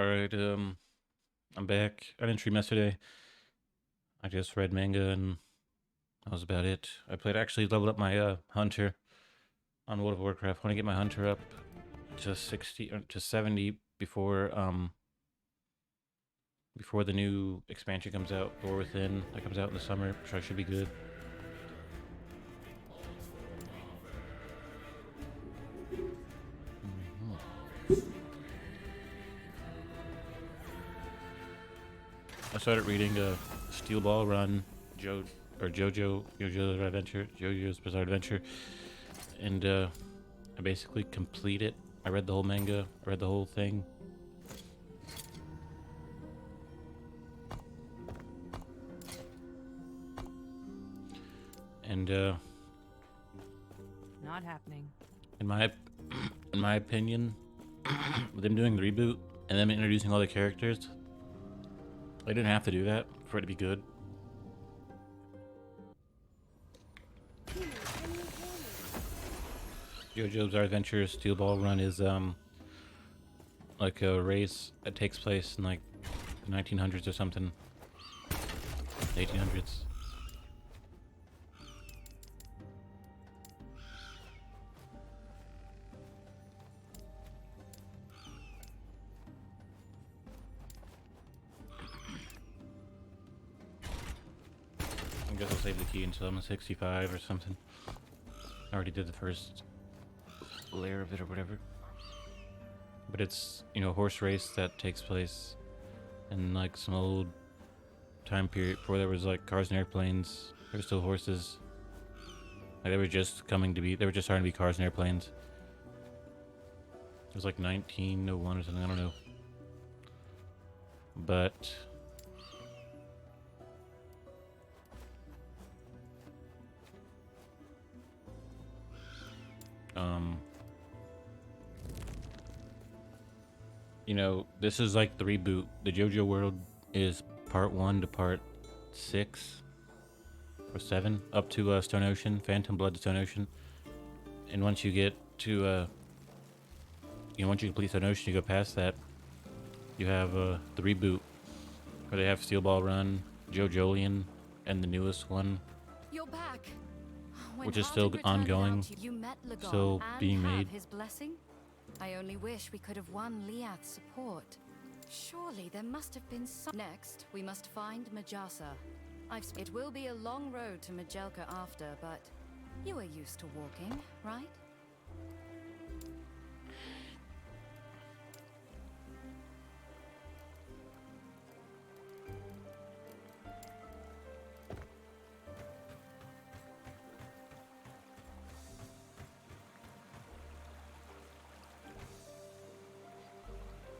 Alright, I'm back. I didn't stream yesterday. I just read manga and that was about it. I played actually leveled up my hunter on World of Warcraft. I want to get my hunter up to 60 or to 70 before the new expansion comes out, War Within, that comes out in the summer, so I should be good. I started reading Steel Ball Run, JoJo's Bizarre Adventure, and I basically complete it. I read the whole manga, I read the whole thing. And Not happening. in my in my opinion, with them doing the reboot and them introducing all the characters, they didn't have to do that for it to be good. JoJo's Bizarre Adventure Steel Ball Run is like a race that takes place in like the 1900s or something, 1800s. I guess I'll save the key until I'm a 65 or something. I already did the first layer of it or whatever. But it's, you know, a horse race that takes place in like some old time period before there was like cars and airplanes. There were still horses. Like they were just starting to be cars and airplanes. It was like 1901 or something, I don't know. But you know, this is like the reboot. The JoJo world is part 1 to part 6 or 7 up to Stone Ocean, Phantom Blood to Stone Ocean. And once you get to once you complete Stone Ocean, you go past that, you have the reboot where they have Steel Ball Run, JoJolion, and the newest one, You're back. which is still ongoing, still being made. His blessing? I only wish we could have won Liath's support. Surely there must have been some. Next, we must find Majasa. It will be a long road to Majelka after, but you are used to walking, right?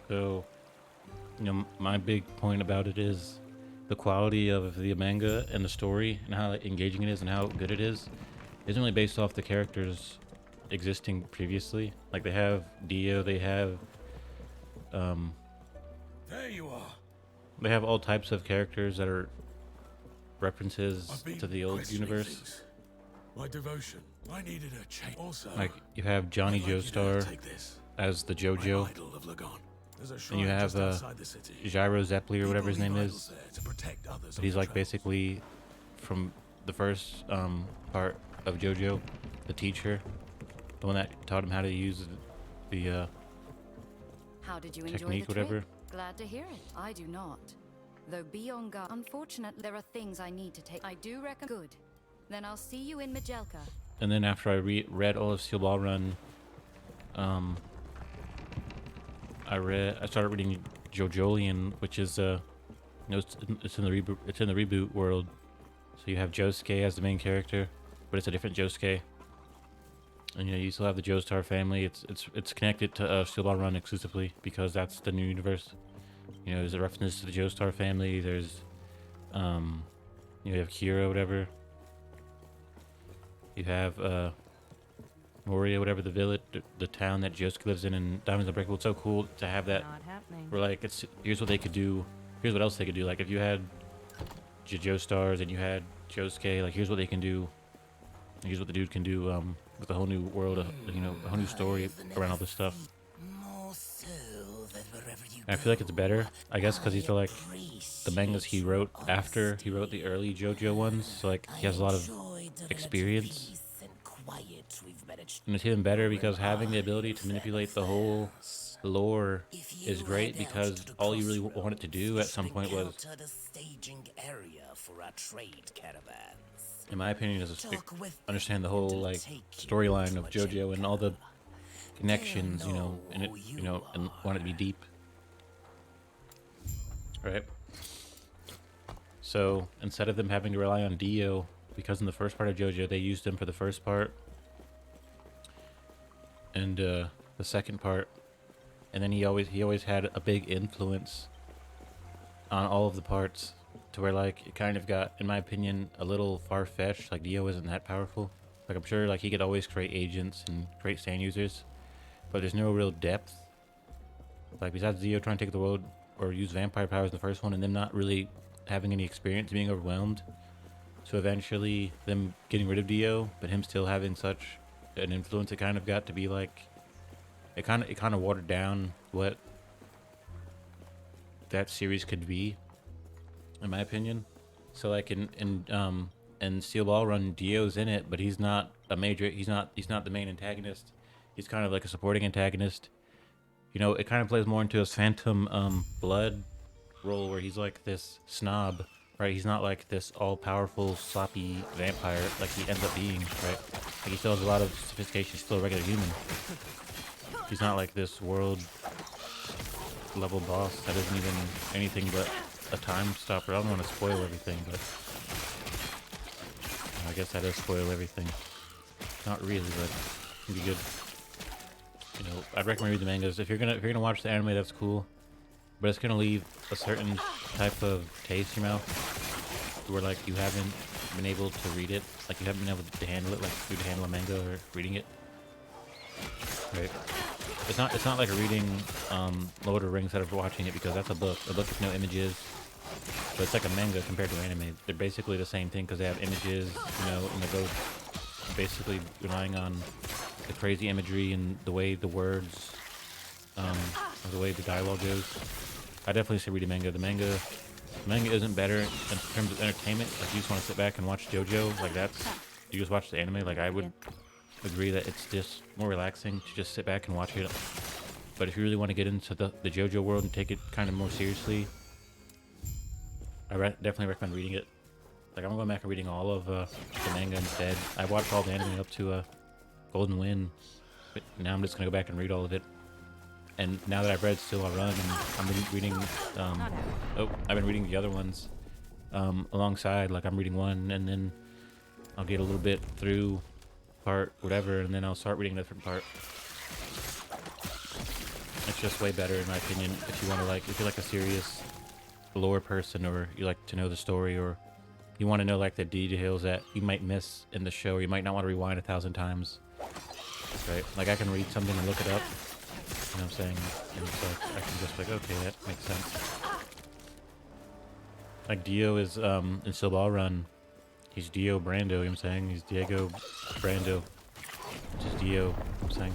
So, you know, my big point about it is the quality of the manga and the story and how engaging it is and how good it is isn't really based off the characters existing previously. Like they have Dio, they have There you are. they have all types of characters that are references I've been to the old questioning universe. things. My devotion. I needed a change. Also, Like you have Johnny I'd like you to Joestar take this. as the My JoJo, idol of Lagon. There's a and shrine you have just outside the city. Gyro Zeppeli or whatever his People name leave is. idols there to protect others But on he's the like travels. basically from the first part of JoJo, the teacher, the one that taught him how to use the How did you enjoy technique, the trip? whatever. Glad to hear it. I do not. Though be on guard. Unfortunately, there are things I need to take. I do reckon. Good. Then I'll see you in Majelka. And then after I read all of Steel Ball Run, I started reading JoJolion, which is you know, it's in the reboot world. So you have Josuke as the main character, but it's a different Josuke. And you know, you still have the Joestar family. It's connected to Steel Ball Run exclusively because that's the new universe. You know, there's a reference to the Joestar family. There's you have Kira, whatever. You have Moria, whatever, the village, the town that Josuke lives in Diamonds Unbreakable. It's so cool to have that. Not happening. Where like here's what they could do. Here's what else they could do. Like if you had Joestars and you had Josuke, like here's what they can do. Here's what the dude can do with a whole new world, you know, a whole new story around all this stuff. More so than wherever you I feel like it's better, I guess, because these are like the mangas he wrote after he wrote the early JoJo ones. So like he has a lot of experience, and it's even better because having the ability to manipulate the whole lore is great because all you really wanted to do at some point was, the staging area for our trade caravans. in my opinion, is Talk with understand the whole like storyline of JoJo and all the connections, you know, and it, you know, and want it to be deep, right? So instead of them having to rely on Dio, because in the first part of JoJo they used him for the first part and the second part, and then he always had a big influence on all of the parts, to where like it kind of got, in my opinion, a little far-fetched. Like Dio isn't that powerful. Like I'm sure like he could always create agents and create stand users, but there's no real depth. Like besides Dio trying to take the world or use vampire powers in the first one and them not really having any experience, being overwhelmed. So eventually them getting rid of Dio, but him still having such an influence, it kind of got to be like, it kind of watered down what that series could be, in my opinion. So like in Steel Ball Run, Dio's in it, but he's not a major. He's not the main antagonist. He's kind of like a supporting antagonist. You know, it kind of plays more into his Phantom Blood role, where he's like this snob, right? He's not like this all-powerful, sloppy vampire like he ends up being, right? Like he still has a lot of sophistication. He's still a regular human. He's not like this world-level boss that isn't even anything but a time stopper. I don't want to spoil everything, but I guess that does spoil everything. Not really, but it'd be good. You know, I'd recommend reading the mangas. If you're gonna watch the anime, that's cool, but it's gonna leave a certain type of taste in your mouth, where like you haven't been able to read it, like you haven't been able to handle it, like you to handle a manga or reading it. Right? It's not like reading Lord of the Rings instead of watching it, because that's a book with no images. But it's like a manga compared to anime. They're basically the same thing because they have images, you know, and they're both basically relying on the crazy imagery and the way the words, or the way the dialogue goes. I definitely say read a manga. The manga isn't better in terms of entertainment. Like you just want to sit back and watch JoJo, like that's, you just watch the anime. Like I would agree that it's just more relaxing to just sit back and watch it. But if you really want to get into the JoJo world and take it kind of more seriously, I definitely recommend reading it. Like I'm going back and reading all of the manga instead. I watched all the anime up to Golden Wind, but now I'm just gonna go back and read all of it. And now that I've read Still I'll Run, and I've been reading, I've been reading the other ones alongside. Like I'm reading one, and then I'll get a little bit through part whatever, and then I'll start reading a different part. It's just way better in my opinion if you want to, like, if you're like a serious lore person, or you like to know the story, or you want to know like the details that you might miss in the show, or you might not want to rewind 1,000 times, right? Like I can read something and look it up, you know what I'm saying, and it's like I can just like, okay, that makes sense. Like Dio is in Steel Ball Run, he's Dio Brando, you know what I'm saying? He's Diego Brando, which is Dio, you know what I'm saying?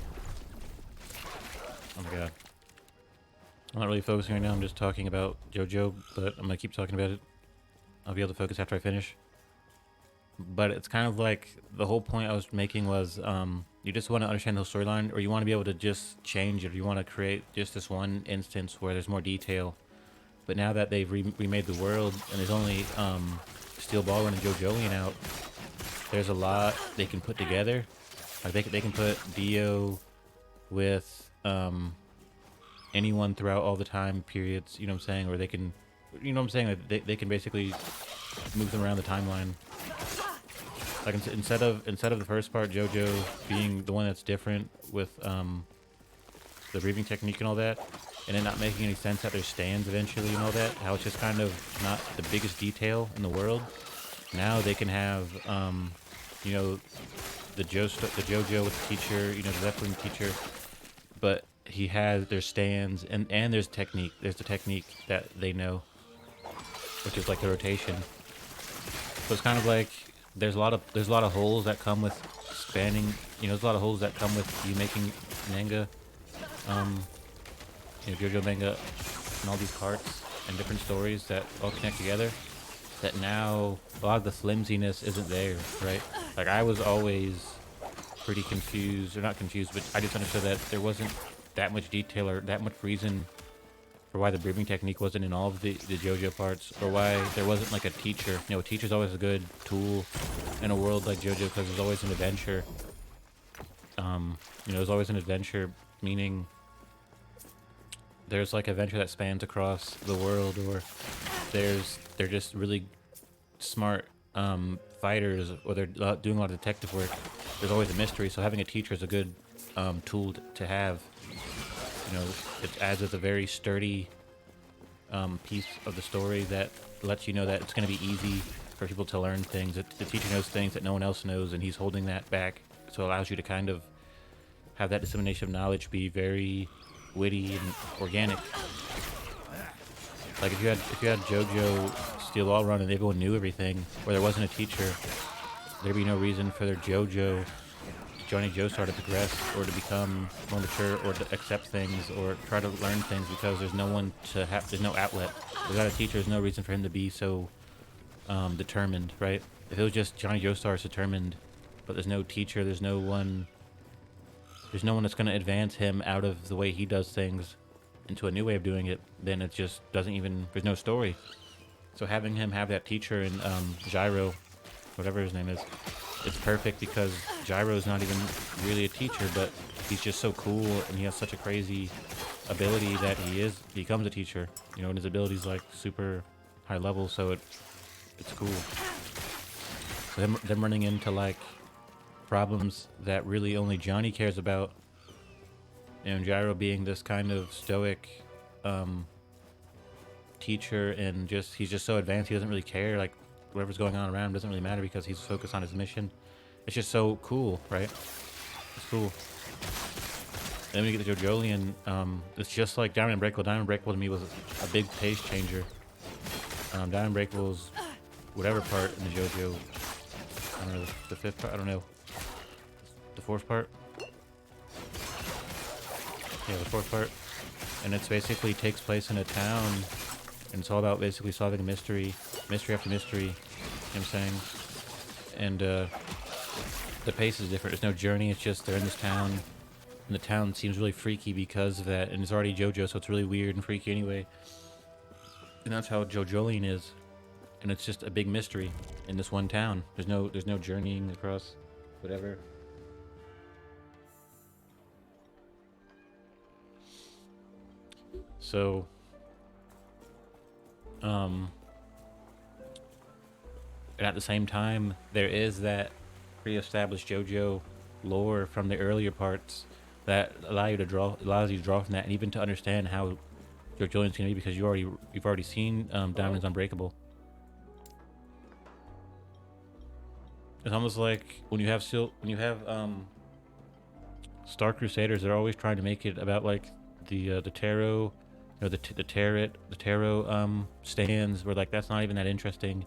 Oh my god. I'm not really focusing right now, I'm just talking about JoJo, but I'm gonna keep talking about it. I'll be able to focus after I finish. But it's kind of like, the whole point I was making was, you just want to understand the storyline, or you want to be able to just change it, or you want to create just this one instance where there's more detail. But now that they've remade the world, and there's only Steel Ball Run and JoJolion out, there's a lot they can put together. Like they can put Dio with anyone throughout all the time periods, you know what I'm saying? Or they can, you know what I'm saying? Like they can basically move them around the timeline. Like instead of the first part, JoJo being the one that's different with the breathing technique and all that, and it not making any sense that there's stands eventually and all that, how it's just kind of not the biggest detail in the world. Now they can have, you know, the JoJo with the teacher, you know, the Zeppelin teacher, but there's stands and there's technique. There's the technique that they know, which is like the rotation. So it's kind of like there's a lot of holes that come with spanning. You know, there's a lot of holes that come with you making manga. You know, JoJo manga and all these parts and different stories that all connect together, that now a lot of the flimsiness isn't there, right? Like, I was always pretty confused, or not confused, but I just understood that there wasn't that much detail or that much reason for why the breathing technique wasn't in all of the JoJo parts, or why there wasn't like a teacher. You know, a teacher's always a good tool in a world like JoJo, because there's always an adventure. You know, there's always an adventure, meaning there's like adventure that spans across the world, or they're just really smart fighters, or they're doing a lot of detective work. There's always a mystery, so having a teacher is a good tool to have. You know, it adds as a very sturdy piece of the story that lets you know that it's going to be easy for people to learn things. That the teacher knows things that no one else knows, and he's holding that back, so it allows you to kind of have that dissemination of knowledge be very witty and organic. Like if you had JoJo Steel All Run and everyone knew everything, or there wasn't a teacher, there'd be no reason for their Johnny Joestar to progress, or to become more mature, or to accept things, or try to learn things, because there's no one to have. There's no outlet. Without a teacher, there's no reason for him to be so determined, right? If it was just Johnny Joestar's determined, but there's no teacher, there's no one that's going to advance him out of the way he does things into a new way of doing it, then it just doesn't even, there's no story. So having him have that teacher in Gyro, whatever his name is, it's perfect, because Gyro's not even really a teacher, but he's just so cool, and he has such a crazy ability that he becomes a teacher, you know, and his ability's like super high level, so it's cool. So them running into like problems that really only Johnny cares about, and Gyro being this kind of stoic teacher, and he's just so advanced, he doesn't really care, like whatever's going on around him doesn't really matter, because he's focused on his mission. It's just so cool, right? It's cool. And then we get to JoJolion. It's just like Diamond Unbreakable. Diamond Unbreakable to me was a big pace changer. Diamond Unbreakable's whatever part in the JoJo, I don't know, the fifth part, I don't know, the fourth part? Yeah, the fourth part. And it's basically takes place in a town, and it's all about basically solving a mystery after mystery, you know what I'm saying? And the pace is different. There's no journey, it's just they're in this town, and the town seems really freaky because of that, and it's already JoJo, so it's really weird and freaky anyway. And that's how JoJolion is. And it's just a big mystery in this one town. There's no journeying across whatever. So and at the same time, there is that pre-established JoJo lore from the earlier parts that allows you to draw from that, and even to understand how JoJolion's gonna be, because you've already seen Diamond's Unbreakable. It's almost like when you have Star Crusaders, they're always trying to make it about like the tarot, you know, the tarot stands, where like that's not even that interesting.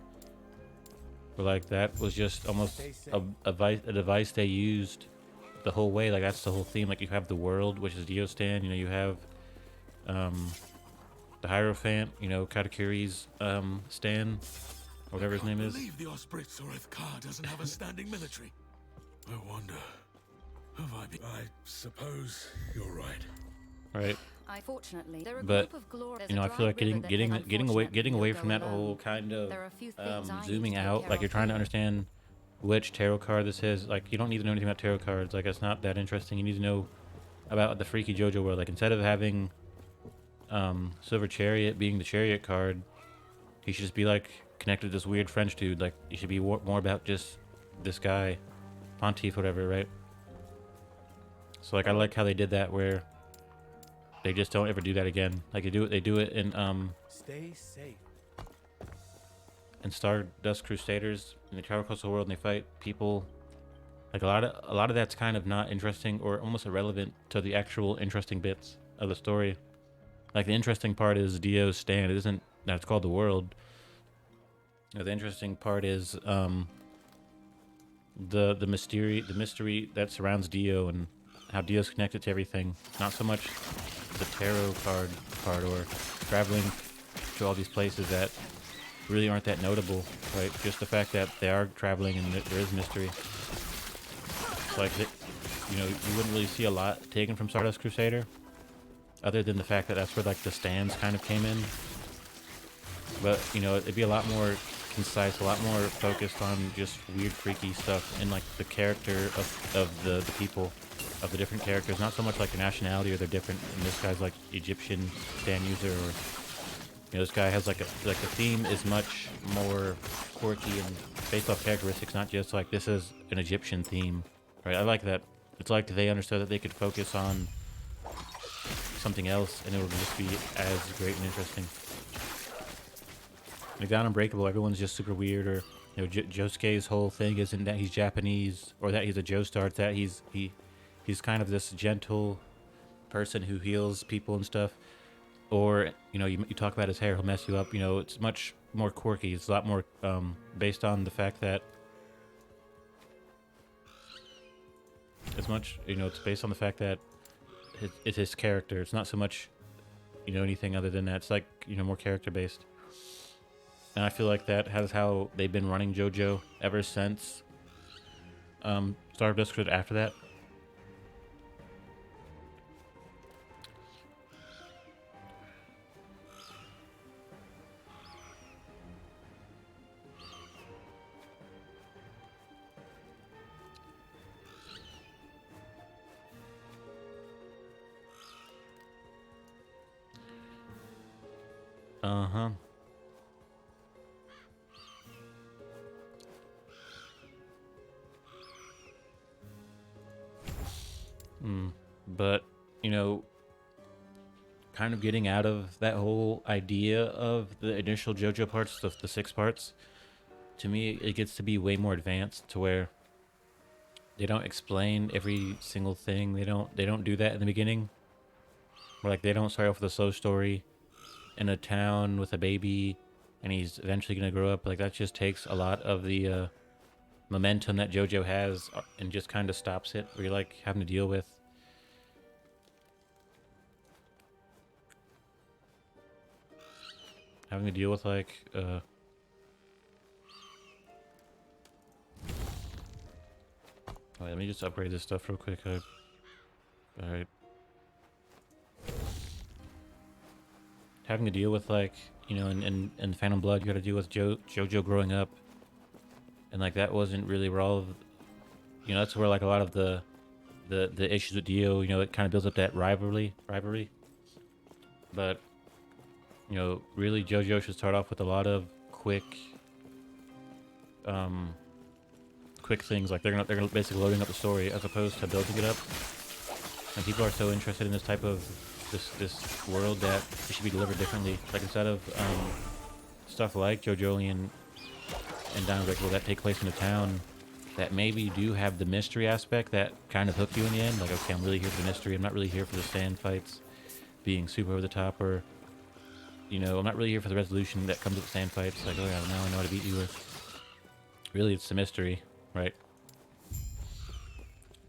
But like that was just almost a device they used the whole way. Like that's the whole theme. Like you have the world, which is Dio stand. You know, you have the Hierophant, you know, Katakuri's stand, or whatever his name is. I believe the Osprey-Soreth Car doesn't have a standing military. I wonder, have I been? I suppose you're right. Right. Fortunately, there are a But group of glory. you know, I feel like getting away from that whole kind of zooming out. Like you're trying to understand which tarot card this is. Like you don't need to know anything about tarot cards. Like it's not that interesting. You need to know about the freaky JoJo world. Like instead of having Silver Chariot being the chariot card, he should just be like connected to this weird French dude. Like you should be more about just this guy, Pontiff, whatever, right? So like I like how they did that, where they just don't ever do that again. Like they do it in Stay safe. in Stardust Crusaders, and they travel across the world and they fight people. Like a lot of that's kind of not interesting, or almost irrelevant to the actual interesting bits of the story. Like the interesting part is Dio's stand. It isn't that it's called the world. You know, the interesting part is the mystery that surrounds Dio, and how Dio's connected to everything. Not so much the tarot card part, or traveling to all these places that really aren't that notable, right? Just the fact that they are traveling and there is mystery. It's like, you know, you wouldn't really see a lot taken from Stardust Crusader, other than the fact that that's where like the stands kind of came in. But, you know, it'd be a lot more concise, a lot more focused on just weird, freaky stuff and like the character of the people, of the different characters. Not so much like their nationality or they're different. And this guy's like Egyptian stand user, or you know, this guy has like the theme is much more quirky and based off characteristics, not just like this is an Egyptian theme, right? I like that. It's like they understood that they could focus on something else and it would just be as great and interesting. Like down Unbreakable, everyone's just super weird, or you know, Josuke's whole thing isn't that he's Japanese or that he's a Joestar. It's that he's kind of this gentle person who heals people and stuff. Or, you know, you talk about his hair, he'll mess you up. You know, it's much more quirky. It's a lot more based on the fact that it's much, you know, it's based on the fact that it's his character. It's not so much, you know, anything other than that. It's like, you know, more character based. And I feel like that has how they've been running JoJo ever since Stardust Crusader after that. Uh-huh. But, you know, kind of getting out of that whole idea of the initial JoJo parts, the 6 parts, to me, it gets to be way more advanced to where they don't explain every single thing. They don't do that in the beginning. Or like they don't start off with a slow story in a town with a baby and he's eventually going to grow up. Like that just takes a lot of the momentum that JoJo has and just kind of stops it, where you're like having to deal with like wait, let me just upgrade this stuff real quick. Alright. Having to deal with like, you know, in Phantom Blood, you got to deal with JoJo growing up, and like that wasn't really where all of, you know, that's where like a lot of the issues with Dio, you know, it kind of builds up that rivalry. But you know, really JoJo should start off with a lot of quick things. Like they're gonna basically loading up the story as opposed to building it up. And people are so interested in this type of this world that it should be delivered differently. Like instead of stuff like JoJolian and Diamond Breakable that take place in a town that maybe do have the mystery aspect that kind of hook you in the end. Like, okay, I'm really here for the mystery. I'm not really here for the stand fights being super over the top, or you know, I'm not really here for the resolution that comes with stand fights. Like, oh yeah, now I know how to beat you. Really, it's the mystery, right?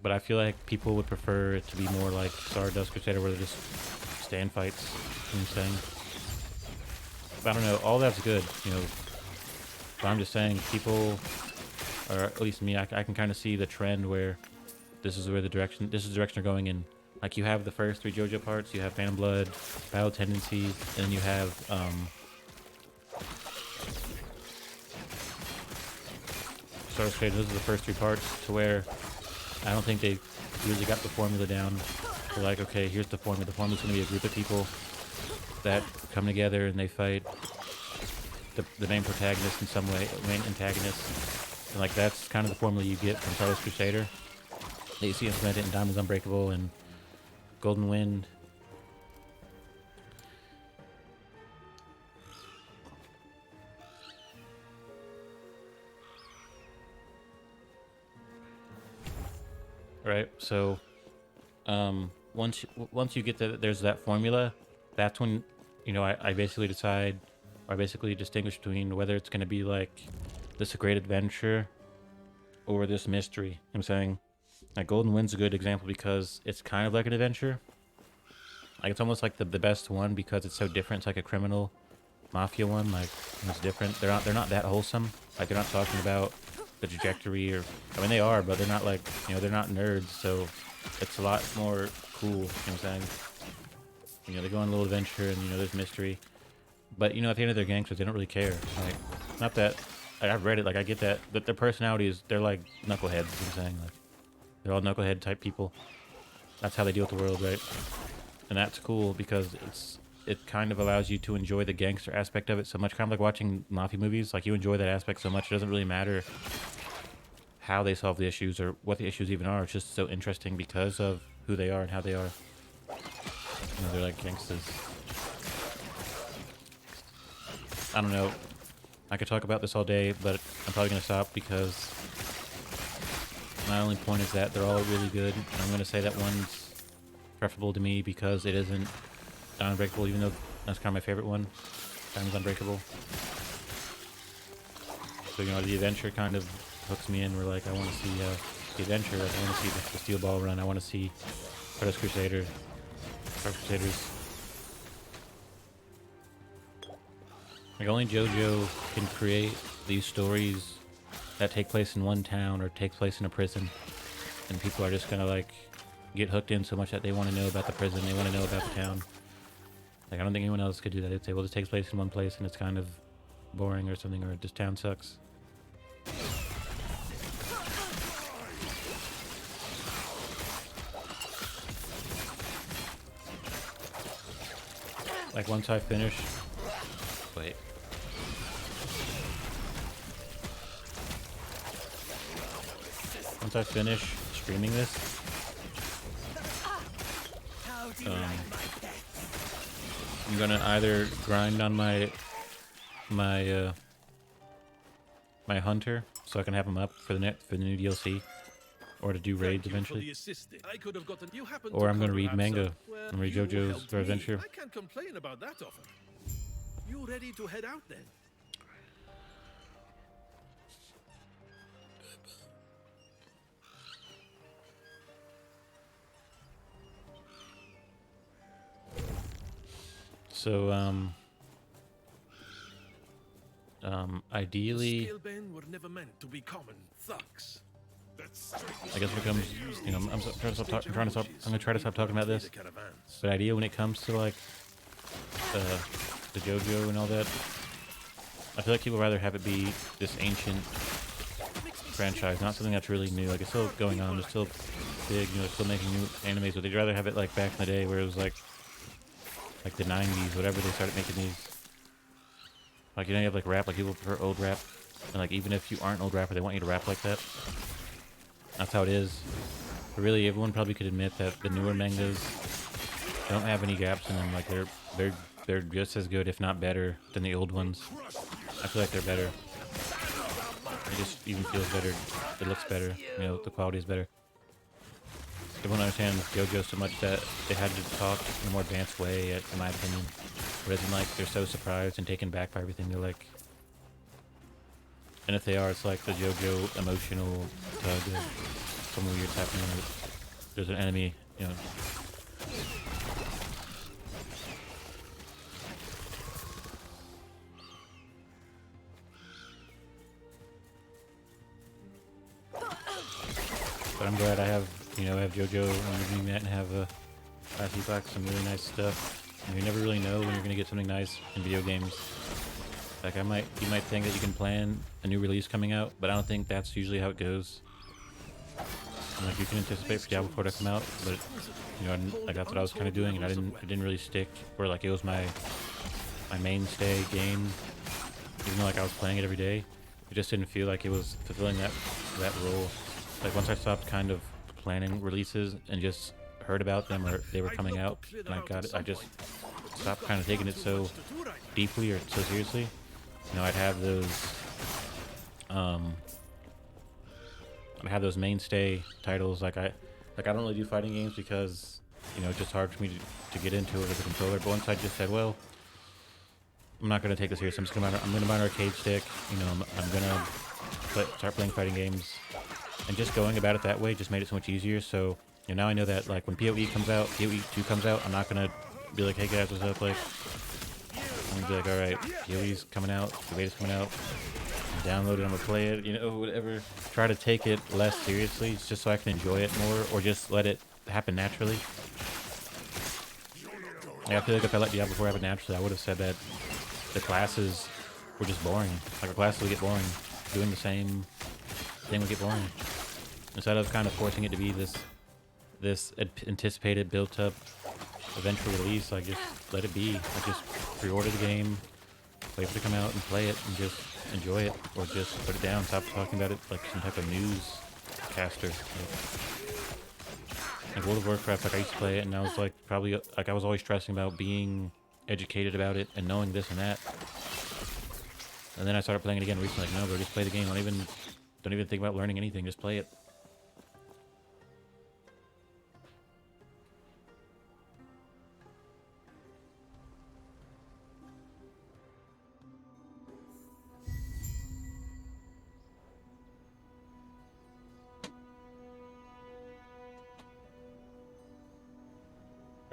But I feel like people would prefer it to be more like Stardust Crusader, where they're just stand fights. You know what I'm saying? But I don't know. All that's good, you know. But I'm just saying, people, or at least me, I can kind of see the trend where this is the direction they're going in. Like you have the first 3 JoJo parts, you have Phantom Blood, Battle Tendencies, and then you have Stardust Crusader. Those are the first 3 parts, to where I don't think they really got the formula down. They're like, okay, here's the formula. The formula's going to be a group of people that come together and they fight the main protagonist in some way, main antagonist. And like that's kind of the formula you get from Stardust Crusader. That you see implemented in Diamonds Unbreakable and Golden Wind. Right, so once you get that there's that formula, that's when, you know, I basically decide, or I basically distinguish between whether it's going to be like this great adventure or this mystery. I'm saying like Golden Wind's a good example because it's kind of like an adventure, Like it's almost like the best one because it's so different. It's like a criminal mafia one. Like it's different. They're not that wholesome. Like they're not talking about the trajectory or I mean they are, but they're not like they're not nerds. So it's a lot more cool. You know what I'm saying? They go on a little adventure and there's mystery. But at the end of their gangsters, they don't really care. Like not that. Like, I've read it. Like I get that. But their personalities, they're like knuckleheads. You know what I'm saying? Like they're all knucklehead type people. That's how they deal with the world, right? And that's cool because it kind of allows you to enjoy the gangster aspect of it so much. Kind of like watching mafia movies. Like you enjoy that aspect so much. It doesn't really matter how they solve the issues or what the issues even are. It's just so interesting because of who they are and how they are. They're like gangsters. I don't know. I could talk about this all day, but I'm probably going to stop because my only point is that they're all really good. And I'm going to say that one's preferable to me because it isn't Unbreakable, even though that's kind of my favorite one. Diamond's Unbreakable. So, the adventure kind of hooks me in. We're like, I want to see the adventure. Like, I want to see the Steel Ball run. I want to see Stardust Crusaders. Like, only JoJo can create these stories that take place in one town or take place in a prison. And people are just going to, like, get hooked in so much that they want to know about the prison. They want to know about the town. Like, I don't think anyone else could do that. They'd say, well, this takes place in one place and it's kind of boring or something, or this town sucks. Like, once I finish... Wait. Once I finish streaming this... I'm gonna either grind on my hunter so I can have him up for the new DLC, or to do raids eventually, or I'm gonna read manga and read JoJo's Adventure. I can't complain about that offer. You ready to head out then? So, ideally, Scalemen were never meant to be common thugs. I guess when it comes, I'm gonna try to stop talking about this. But ideally, when it comes to like the JoJo and all that, I feel like people would rather have it be this ancient franchise, not something that's really new. Like it's still going on, it's still big, still making new animes, but they'd rather have it like back in the day where it was like the 90s, whatever they started making these. Like, you have like rap, like people prefer old rap. And like, even if you aren't an old rapper, they want you to rap like that. That's how it is. But really, everyone probably could admit that the newer mangas don't have any gaps in them. Like, they're just as good, if not better, than the old ones. I feel like they're better. It just even feels better. It looks better. The quality is better. Everyone understands JoJo so much that they had to talk in a more advanced way, in my opinion. Whereas in, like, they're so surprised and taken back by everything. They're like... And if they are, it's like the JoJo emotional tug of some weird's happening. There's an enemy, But I'm glad I have JoJo and reading that and have classy box, some really nice stuff. You never really know when you're gonna get something nice in video games. Like you might think that you can plan a new release coming out, but I don't think that's usually how it goes. And, like you can anticipate for Diablo 4 to come out, but like that's what I was kind of doing, and it didn't really stick. Or like it was my mainstay game, even though like I was playing it every day. It just didn't feel like it was fulfilling that role. Like once I stopped kind of planning releases and just heard about them or they were coming out and I got it, I just stopped kind of taking it so deeply or so seriously. I'd have those mainstay titles. Like I don't really do fighting games because it's just hard for me to get into it with a controller. But once I just said, well, I'm not gonna take this serious. I'm gonna buy an arcade stick. I'm gonna start playing fighting games, and just going about it that way just made it so much easier. So now I know that like when PoE comes out, PoE 2 comes out, I'm not gonna be like, hey guys, what's up? Like, I'm gonna be like, all right, PoE's coming out, the beta's coming out. Download it, I'm gonna play it, you know, whatever. Try to take it less seriously, just so I can enjoy it more, or just let it happen naturally. Like, I feel like if I let Diablo 4 happen naturally, I would have said that the classes were just boring. Like, the classes would get boring. Doing the same thing would get boring. Instead of kind of forcing it to be this anticipated, built-up, eventual release, like, just let it be. Like, just pre-order the game, wait for it to come out and play it, and just enjoy it, or just put it down. Stop talking about it like some type of newscaster. Like World of Warcraft, like I used to play it, and I was like probably like I was always stressing about being educated about it and knowing this and that. And then I started playing it again recently. Like, no, bro, just play the game. Don't even think about learning anything. Just play it.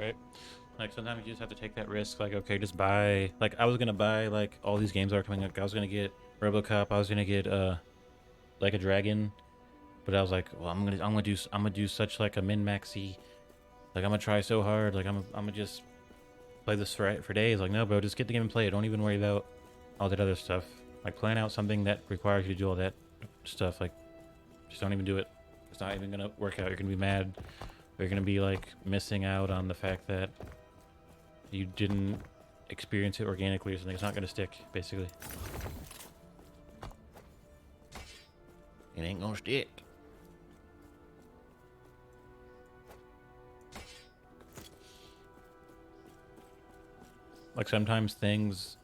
Right? Like, sometimes you just have to take that risk. Like, okay, just buy. Like, I was gonna buy like all these games that are coming. Like, I was gonna get RoboCop. I was gonna get like a dragon, but I was like, well, I'm gonna do such like a min-maxy. Like, I'm gonna try so hard. Like, I'm gonna just play this for days. Like, no, bro, just get the game and play it. Don't even worry about all that other stuff. Like, plan out something that requires you to do all that stuff. Like, just don't even do it. It's not even gonna work out. You're gonna be mad. You're gonna be like missing out on the fact that you didn't experience it organically or something. It's not gonna stick, basically. It ain't gonna stick. Like, sometimes things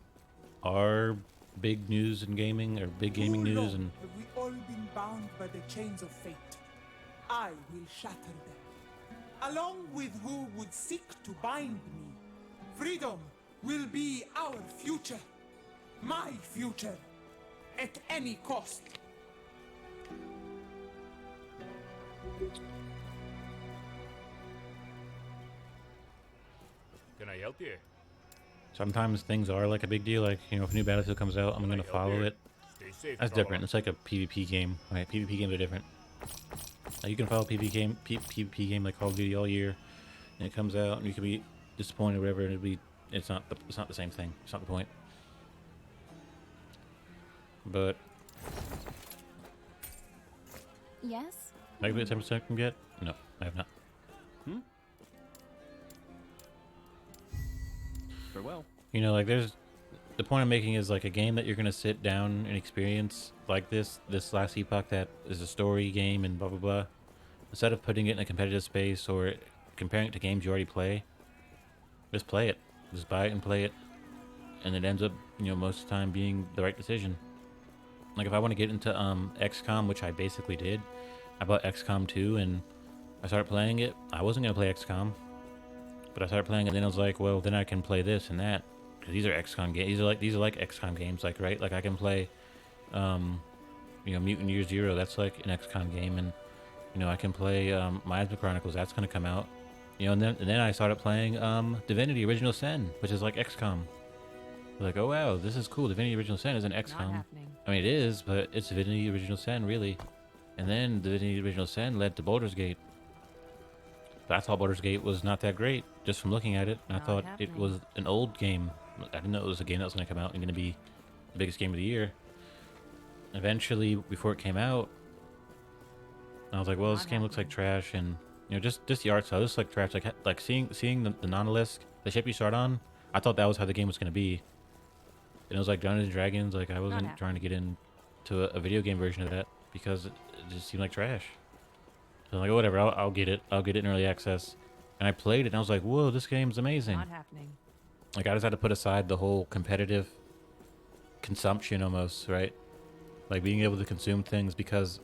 are big news in gaming, or big gaming news, and have we all been bound by the chains of fate? I will shatter them, along with who would seek to bind me. Freedom will be our future, my future, at any cost. Can I help you? sometimes things are like a big deal. Like, you know, if a new Battlefield comes out, I'm gonna follow it. Stay safe, That's brother. different. It's like a PvP game. Right? PvP games are different. Like, you can follow PvP game like Call of Duty all year, and it comes out, and you can be disappointed or whatever, and it's not the same thing. It's not the point. But Yes? maybe a 10% can get? No, I have not. Farewell. You know, like, there's the point I'm making is like a game that you're gonna sit down and experience like this last Epoch that is a story game and blah blah blah. Instead of putting it in a competitive space or comparing it to games you already play, just play it. Just buy it and play it, and it ends up, you know, most of the time being the right decision. Like, if I want to get into XCOM, which I basically did, I bought XCOM 2 and I started playing it. I wasn't gonna play XCOM, but I started playing it, and then I was like, well, then I can play this and that, because these are XCOM games. These are like XCOM games, like, right? Like, I can play, you know, Mutant Year Zero. That's like an XCOM game, and you know, I can play Miasma Chronicles. That's gonna come out, you know, and then I started playing Divinity Original Sin, which is like XCOM. Like, oh wow, this is cool. Divinity Original Sin is an XCOM. I mean, it is, but it's Divinity Original Sin, really. And then Divinity Original Sin led to Baldur's Gate. But I thought Baldur's Gate was not that great, just from looking at it. And I thought it was an old game. I didn't know it was a game that was going to come out and going to be the biggest game of the year. Eventually, before it came out, I was like, well, this game looks like trash. And, you know, just the art style, just like trash. Like seeing the Nautilus, the ship you start on, I thought that was how the game was going to be. And it was like Dungeons and Dragons. Like, I wasn't trying to get into a video game version of that because it just seemed like trash. So I'm like, oh, whatever, I'll get it. I'll get it in early access. And I played it, and I was like, whoa, this game's amazing. Not happening. Like, I just had to put aside the whole competitive consumption almost, right? Like, being able to consume things because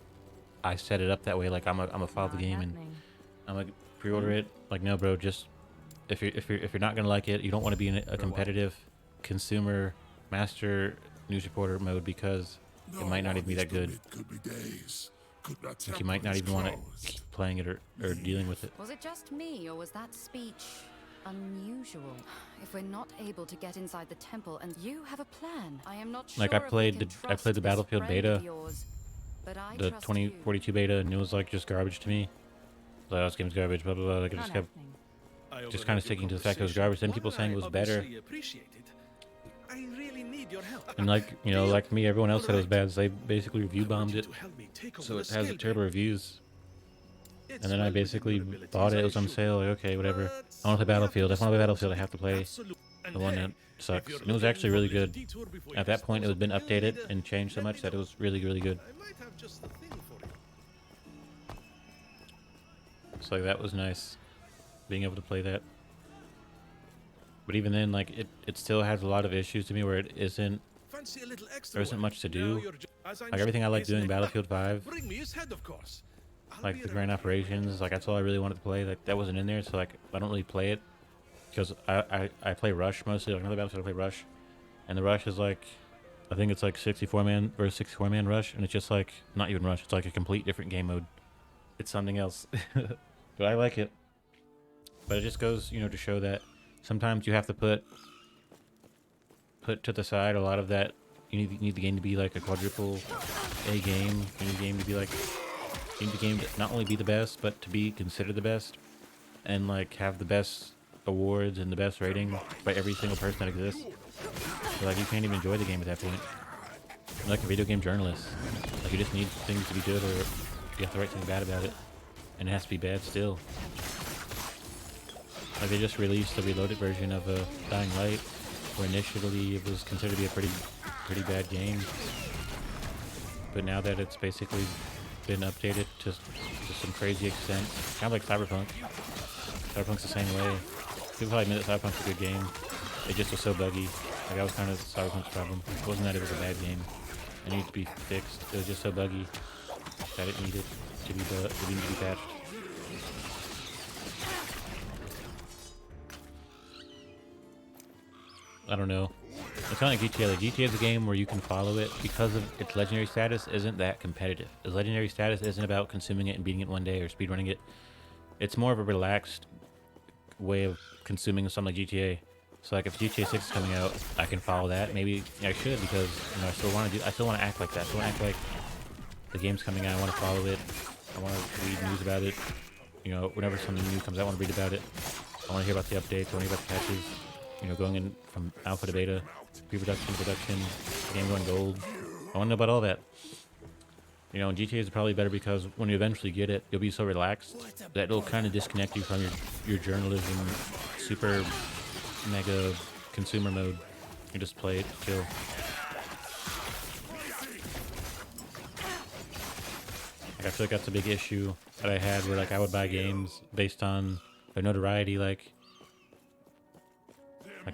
I set it up that way. Like, I'm a follow the game, and I'm gonna pre-order it. Like, no, bro, just if you're not gonna like it, you don't want to be in a competitive consumer master news reporter mode, because it might not even be that good. Could be days. Could not Like, you might not even want to keep playing it or dealing with it. Was it just me, or was that speech unusual. If we're not able to get inside the temple and you have a plan, I am not sure Like I if we played can I played the trust this Battlefield friend beta, of yours, but I the trust you. 2042 beta, and it was like just garbage to me. Like, oh, this game's garbage, blah blah blah. Like I just kept just kind of sticking to the fact it was garbage. Then people saying it was better, I really need your help. and like you know, like me, everyone else said it was bad. So they basically review bombed it, so it has terrible reviews. And then I basically bought it. It was on sale. Like, okay, whatever. I want to play Battlefield. If I want to play Battlefield, I have to play the one that sucks. And it was actually really good. At that point, it had been updated and changed so much that it was really, really good. I might have just the thing for you. So like, that was nice, being able to play that. But even then, like it still has a lot of issues to me where it isn't. Fancy a little extra There isn't work? much to Now do. you're as I'm Like everything I like showcasing doing in it. Battlefield 5, Bring me his head, of course. I'll like be the around. grand operations, like that's all I really wanted to play. Like that wasn't in there, so like I don't really play it because I play Rush mostly. Like another Battlefield, I play Rush, and the Rush is like, I think it's like 64-man versus 64-man Rush, and it's just like not even Rush. It's like a complete different game mode. It's something else, but I like it. But it just goes, you know, to show that sometimes you have to put to the side a lot of that. You need the game to be like a quadruple A game. You need the game to be like, you need the game to not only be the best, but to be considered the best, and like have the best awards and the best rating by every single person that exists. So, like you can't even enjoy the game at that point. You're like a video game journalist, like you just need things to be good, or you have to write something bad about it, and it has to be bad still. Like they just released a reloaded version of Dying Light, where initially it was considered to be a pretty bad game, but now that it's basically been updated to some crazy extent, kind of like Cyberpunk. Cyberpunk's the same way. People probably admit that Cyberpunk's a good game. It just was so buggy. Like that was kind of Cyberpunk's problem. It wasn't that it was a bad game. It needed to be fixed. It was just so buggy that it needed to be patched. I don't know. It's kind of like GTA. Like GTA is a game where you can follow it because of its legendary status isn't that competitive. Its legendary status isn't about consuming it and beating it one day or speedrunning it. It's more of a relaxed way of consuming something like GTA. So like if GTA 6 is coming out, I can follow that. Maybe I should because you know I still want to act like that. I still want to act like the game's coming out. I want to follow it. I want to read news about it. You know, whenever something new comes out, I want to read about it. I want to hear about the updates. I want to hear about the patches. You know, going in from alpha to beta, pre-production, production, the game going gold. I want to know about all that. You know, and GTA is probably better because when you eventually get it, you'll be so relaxed that it'll kind of disconnect you from your journalism, super mega consumer mode. You just play it, chill. Like, I feel like that's a big issue that I had where like I would buy games based on their notoriety, like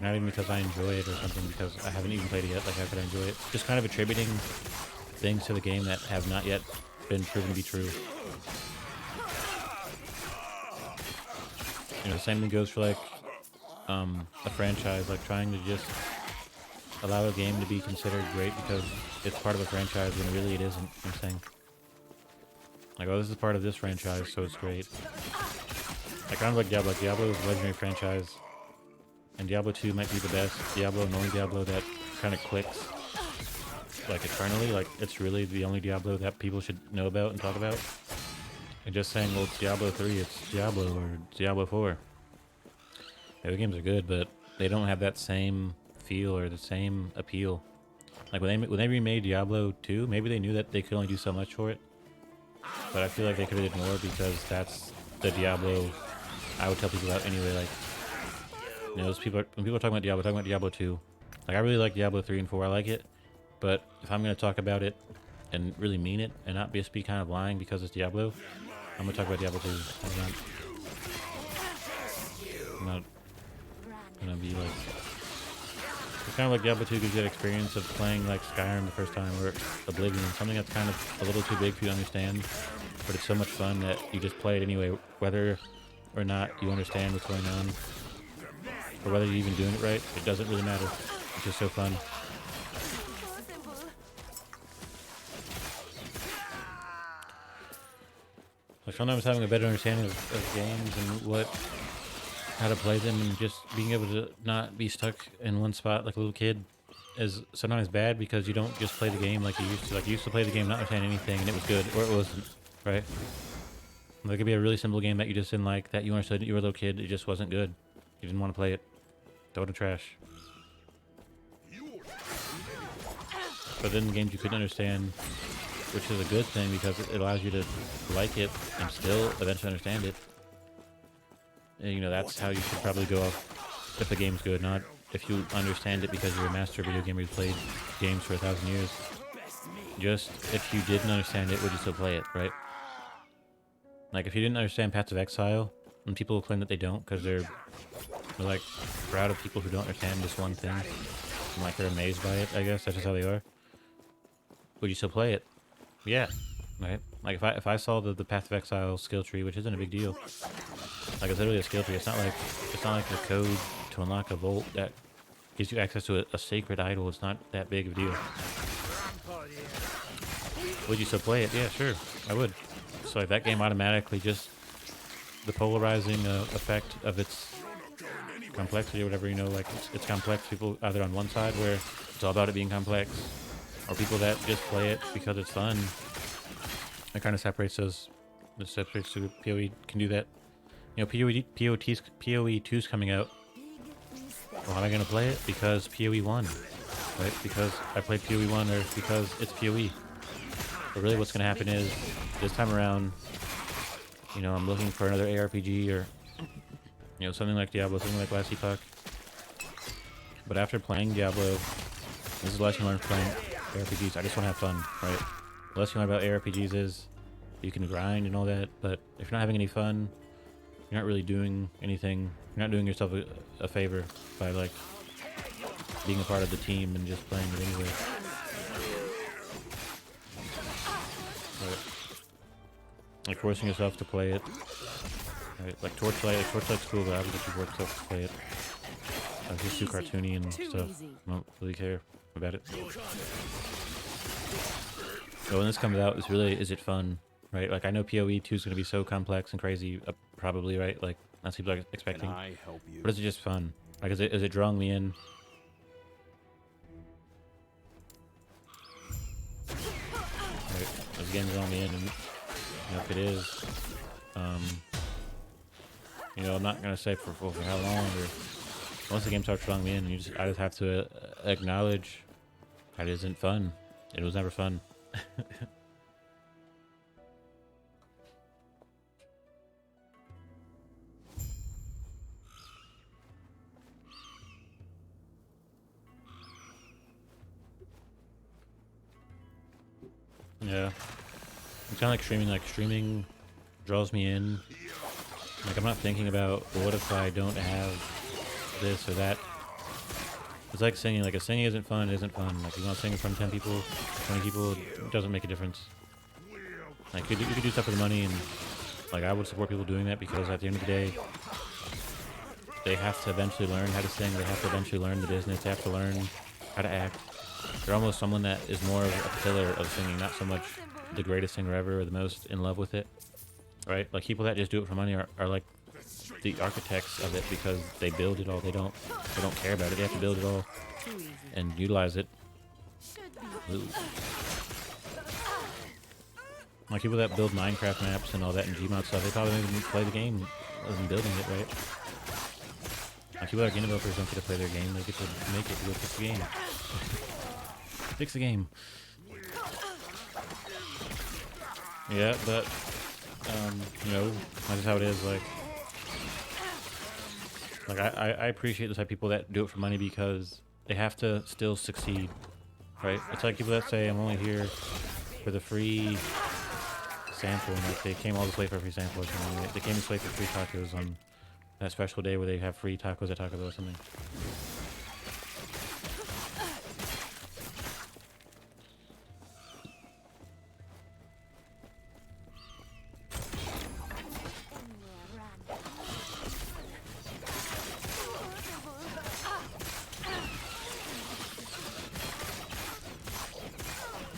not even because I enjoy it or something, because I haven't even played it yet. Like how could I enjoy it? Just kind of attributing things to the game that have not yet been proven to be true. You know, the same thing goes for like a franchise, like trying to just allow a game to be considered great because it's part of a franchise when really it isn't. I'm saying, like, oh, this is part of this franchise, so it's great. Like kind of like Diablo. Diablo is a legendary franchise, and Diablo 2 might be the best Diablo and only Diablo that kind of clicks like eternally. Like it's really the only Diablo that people should know about and talk about. And just saying, well, it's Diablo 3, it's Diablo, or Diablo 4. Yeah, the games are good, but they don't have that same feel or the same appeal. Like when they remade Diablo 2, maybe they knew that they could only do so much for it. But I feel like they could have did more because that's the Diablo I would tell people about anyway. Like, you know, when people are talking about Diablo 2. Like I really like Diablo 3 and 4. I like it, but if I'm gonna talk about it and really mean it and not just be kind of lying because it's Diablo, I'm gonna talk about Diablo 2. I'm not gonna be like, it's kind of like Diablo 2 gives you that experience of playing like Skyrim the first time, or Oblivion, something that's kind of a little too big for you to understand, but it's so much fun that you just play it anyway, whether or not you understand what's going on, or whether you're even doing it right. It doesn't really matter. It's just so fun. Like sometimes having a better understanding of games and what how to play them and just being able to not be stuck in one spot like a little kid is sometimes bad because you don't just play the game like you used to. Like you used to play the game not understanding anything and it was good, or it wasn't, right? There could be a really simple game that you just didn't like, that you understood you were a little kid, it just wasn't good. You didn't want to play it. Throw it in the trash. But then the games you couldn't understand, which is a good thing because it allows you to like it and still eventually understand it. And, you know, that's how you should probably go off if the game's good, not if you understand it because you're a master video gamer who's played games for 1,000 years. Just if you didn't understand it, would you still play it, right? Like if you didn't understand Paths of Exile, and people will claim that they don't because they're like proud of people who don't understand this one thing, and like they're amazed by it, I guess that's just how they are. Would you still play it? Yeah, right. Like if I saw the Path of Exile skill tree, which isn't a big deal, like it's literally a skill tree. It's not like the code to unlock a vault that gives you access to a sacred idol. It's not that big of a deal. Would you still play it? Yeah, sure, I would. So like that game automatically just the polarizing effect of its complexity or whatever, you know, like it's complex. People either on one side where it's all about it being complex, or people that just play it because it's fun. It kind of separates those. It separates the PoE can do that. You know, PoE 2's coming out. Well, am I gonna play it? Because PoE 1, right? Because I played PoE 1, or because it's PoE. But really, what's gonna happen is this time around, you know, I'm looking for another ARPG or, you know, something like Diablo, something like last Epoch. But after playing Diablo, this is the lesson I learned from playing ARPGs. I just want to have fun, right? The lesson I learned about ARPGs is you can grind and all that, but if you're not having any fun, you're not really doing anything. You're not doing yourself a favor by like being a part of the team and just playing it anyway. Right. Like forcing yourself to play it. Right? Like Torchlight's cool, but I would let you force yourself to play it. It's just too cartoony and stuff. I don't really care about it. So when this comes out, it's really, is it fun? Right? Like I know PoE 2 is going to be so complex and crazy, probably, right? Like that's what people are expecting. Can I help you? But is it just fun? Like is it drawing me in? Right? Is the game drawing me in? And, you know, if it is, you know, I'm not gonna say for how long, or once the game starts drawing me in, I just have to acknowledge that it isn't fun. It was never fun. Yeah, it's kind of like streaming. Like streaming draws me in. Like I'm not thinking about, well, what if I don't have this or that. It's like singing. Like if singing isn't fun, it isn't fun. Like you want to sing in front of 10 people, 20 people, it doesn't make a difference. Like you could do stuff for the money, and like I would support people doing that because at the end of the day, they have to eventually learn how to sing. They have to eventually learn the business. They have to learn how to act. They're almost someone that is more of a pillar of singing, not so much the greatest singer ever or the most in love with it, right? Like people that just do it for money are like the architects of it because they build it all. They don't care about it. They have to build it all and utilize it. Ooh. Like people that build Minecraft maps and all that and Gmod stuff, they probably don't even play the game other than building it, right? Like people that are game developers don't get to play their game, they get to make it to go fix the game. Fix the game. Yeah, but you know, that's just how it is. Like I appreciate the type of people that do it for money because they have to still succeed, right? It's like people that say I'm only here for the free sample, and like they came all this way for a free sample or something. They came this way for free tacos on that special day where they have free tacos at Taco Bell or something.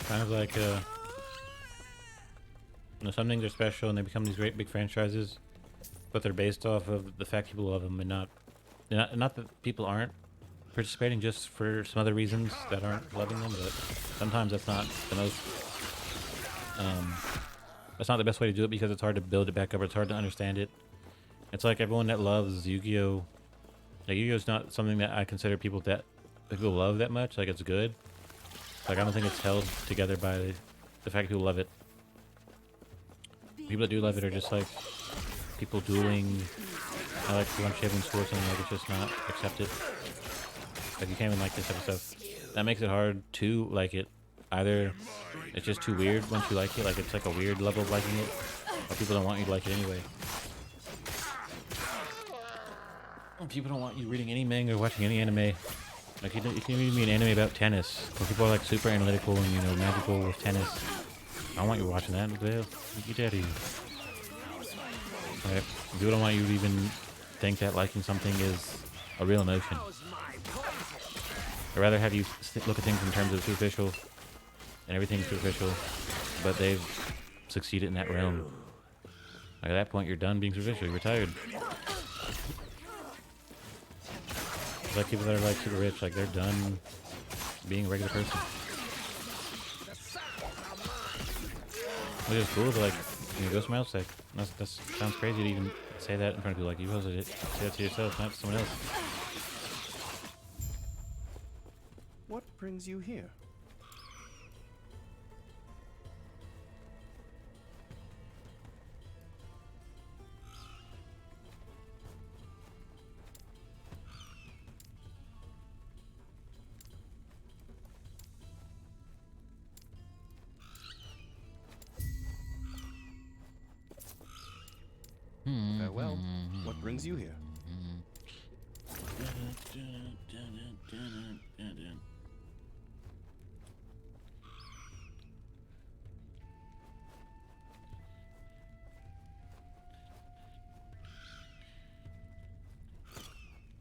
Kind of like, you know, some things are special and they become these great big franchises. but they're based off of the fact people love them, and not that people aren't participating just for some other reasons that aren't loving them. But sometimes that's not the most that's not the best way to do it, because it's hard to build it back up. Or it's hard to understand it. It's like everyone that loves Yu-Gi-Oh. Like, Yu-Gi-Oh's not something that I consider people love that much. Like, it's good. Like, I don't think it's held together by the fact people love it. People that do love it are just like people dueling. I like one-shaving school or something. Like, it's just not accepted. Like, you can't even like this type of stuff. That makes it hard to like it. Either it's just too weird once you like it, like it's like a weird level of liking it, or people don't want you to like it anyway. People don't want you reading any manga or watching any anime. Like, you can read me an anime about tennis, where people are like super analytical and, you know, magical with tennis. I don't want you watching that. What the hell? Get out of here. Right? People don't want you to even think that liking something is a real emotion. I'd rather have you look at things in terms of superficial, and everything's superficial, but they've succeeded in that realm. Like, at that point, you're done being superficial. You're retired. It's like people that are like super rich, like they're done being a regular person. Which is cool, but like, you know, go somewhere else. Like, that sounds crazy to even say that in front of people. Like, you posted it. Say that to yourself, not to someone else. What brings you here? Farewell. What brings you here?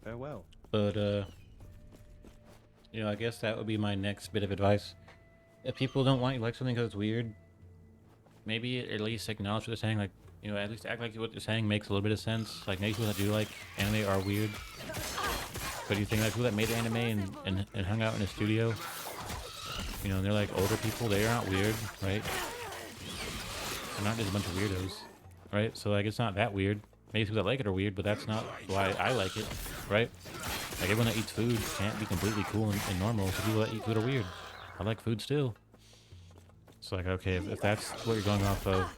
Farewell. But, you know, I guess that would be my next bit of advice. If people don't want you to like something because it's weird, maybe at least acknowledge what they're saying. Like, you know, at least act like what they're saying makes a little bit of sense. Like, maybe people that do like anime are weird. But you think like people that made the anime and hung out in a studio, you know, and they're like older people, they aren't weird, right? They're not just a bunch of weirdos, right? So like, it's not that weird. Maybe people that like it are weird, but that's not why I like it, right? Like, everyone that eats food can't be completely cool and normal, so people that eat food are weird. I like food still. It's like, okay, if that's what you're going off of,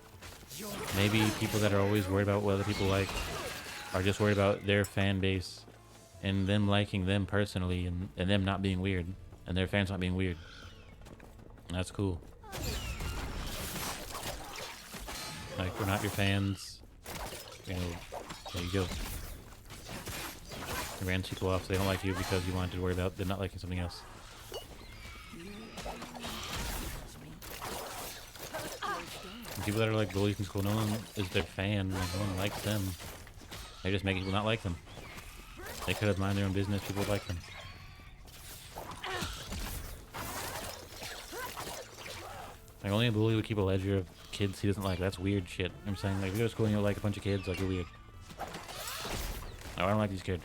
maybe people that are always worried about what other people like are just worried about their fan base and them liking them personally, and them not being weird, and their fans not being weird. And that's cool. Like, we're not your fans. You know, there you go. You ran people off, so they don't like you because you wanted to worry about them not liking something else. And people that are like bullies in school, no one is their fan. Like, no one likes them. They're just making people not like them. They could have mind their own business. People would like them. Like, only a bully would keep a ledger of kids he doesn't like. That's weird shit. You know what I'm saying? Like, if you go to school and you don't like a bunch of kids, like, you're weird. Oh, I don't like these kids.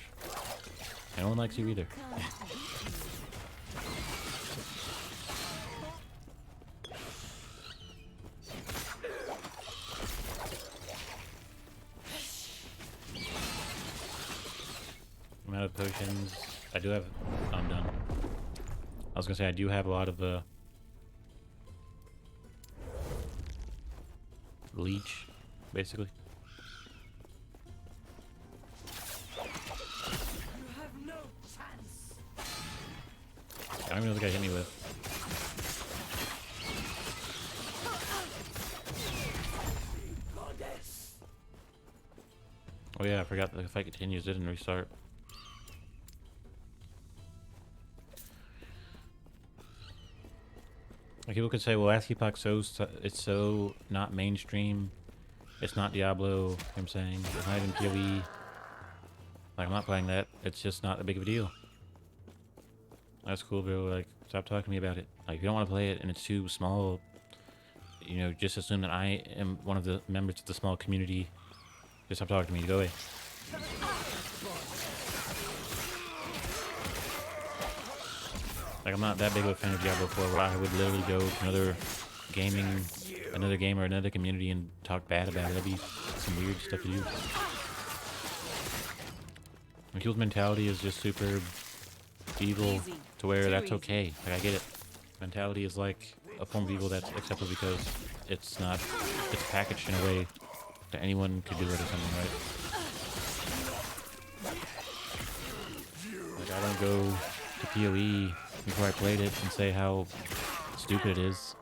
And no one likes you either. I'm out of potions. I do have... I'm done. I was gonna say, I do have a lot of, leech, basically. I don't even know what the guy hit me with. Oh yeah, I forgot that the fight continues. It didn't restart. Like, people could say, well, Epoch it's so not mainstream. It's not Diablo, you know what I'm saying? It's not even PoE. Like, I'm not playing that. It's just not that big of a deal. That's cool, bro. Like, stop talking to me about it. Like, if you don't want to play it and it's too small, you know, just assume that I am one of the members of the small community Just stop talking to me. Go away. Like, I'm not that big of a fan of Diablo 4, where I would literally go to another game or another community and talk bad about it. That'd be some weird stuff to do. And people's mentality is just super evil to where that's okay. Like, I get it. Mentality is like a form of evil that's acceptable because it's packaged in a way that anyone could do it or something, right? Like, I don't go to PoE before I played it and say how stupid it is.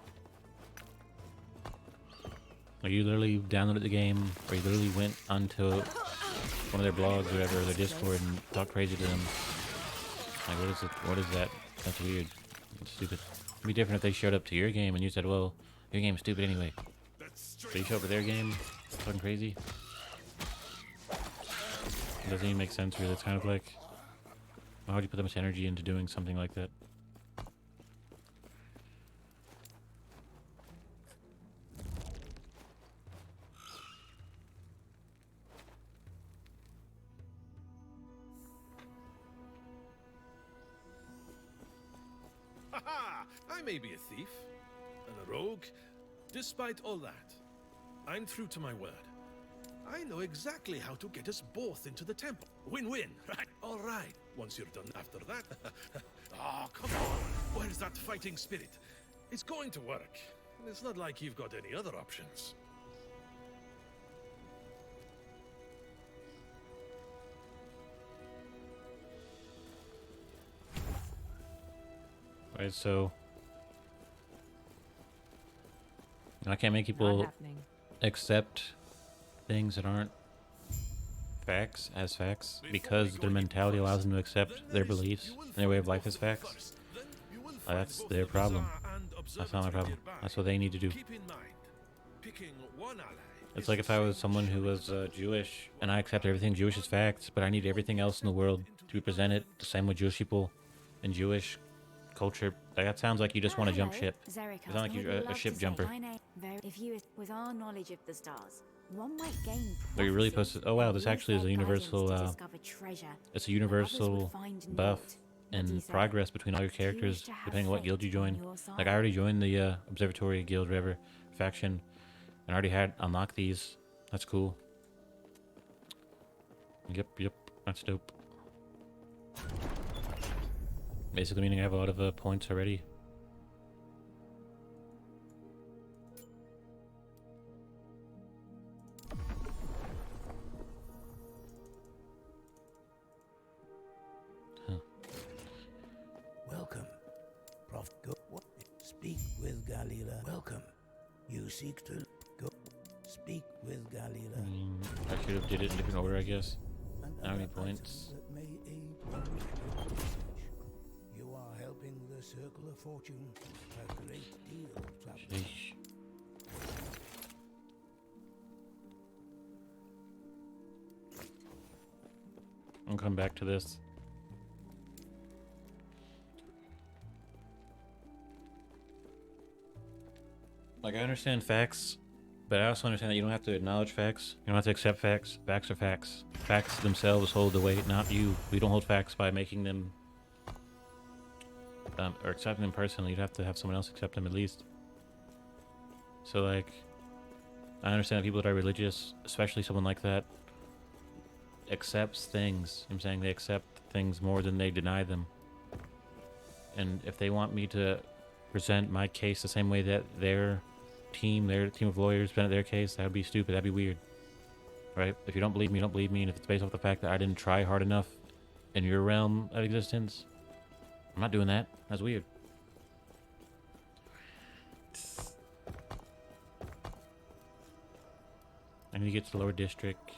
Like, you literally downloaded the game, or you literally went onto one of their blogs or whatever, their Discord, and talked crazy to them. Like, what is that? That's weird. It's stupid. It'd be different if they showed up to your game and you said, well, your game's stupid anyway. So you show up to their game, talking crazy. It doesn't even make sense, really. It's kind of like, why would you put that much energy into doing something like that? Ha! I may be a thief and a rogue. Despite all that, I'm true to my word. I know exactly how to get us both into the temple. Win-win, right? All right. Once you're done after that. Oh, come on. Where's that fighting spirit? It's going to work. It's not like you've got any other options. Right, so I can't make people accept things that aren't facts as facts because their mentality allows them to accept their beliefs and their way of life as facts. That's their problem. That's not my problem. That's what they need to do. It's like if I was someone who was Jewish and I accept everything Jewish as facts, but I need everything else in the world to be presented the same way Jewish people and Jewish culture. Like, that sounds like you just want to jump ship. You sound like you're a ship jumper. If you, with our knowledge of the stars, one might gain. But you're really supposed to. Oh wow, this actually is a universal. It's a universal buff and progress between all your characters, depending on what guild you join. Like, I already joined the Observatory Guild, whatever faction, and already had unlocked these. That's cool. Yep, that's dope. Basically meaning I have a lot of points already. Huh. Welcome. Prof. Go. What? Speak with Galila. Welcome. You seek to go. Speak with Galila. I should have did it in different order, I guess. How many points? That may aid your research. You are helping the Circle of Fortune a great deal, traveler. Sheesh. I'll come back to this. Like, I understand facts, but I also understand that you don't have to acknowledge facts. You don't have to accept facts. Facts are facts. Facts themselves hold the weight, not you. We don't hold facts by making them or accepting them personally. You'd have to have someone else accept them at least. So, like, I understand that people that are religious, especially someone like that, accepts things. I'm saying they accept things more than they deny them. And if they want me to present my case the same way that their team of lawyers presented their case, that would be stupid. That'd be weird. Right? If you don't believe me, you don't believe me. And if it's based off the fact that I didn't try hard enough in your realm of existence, I'm not doing that. That's weird. I need to get to the lower district.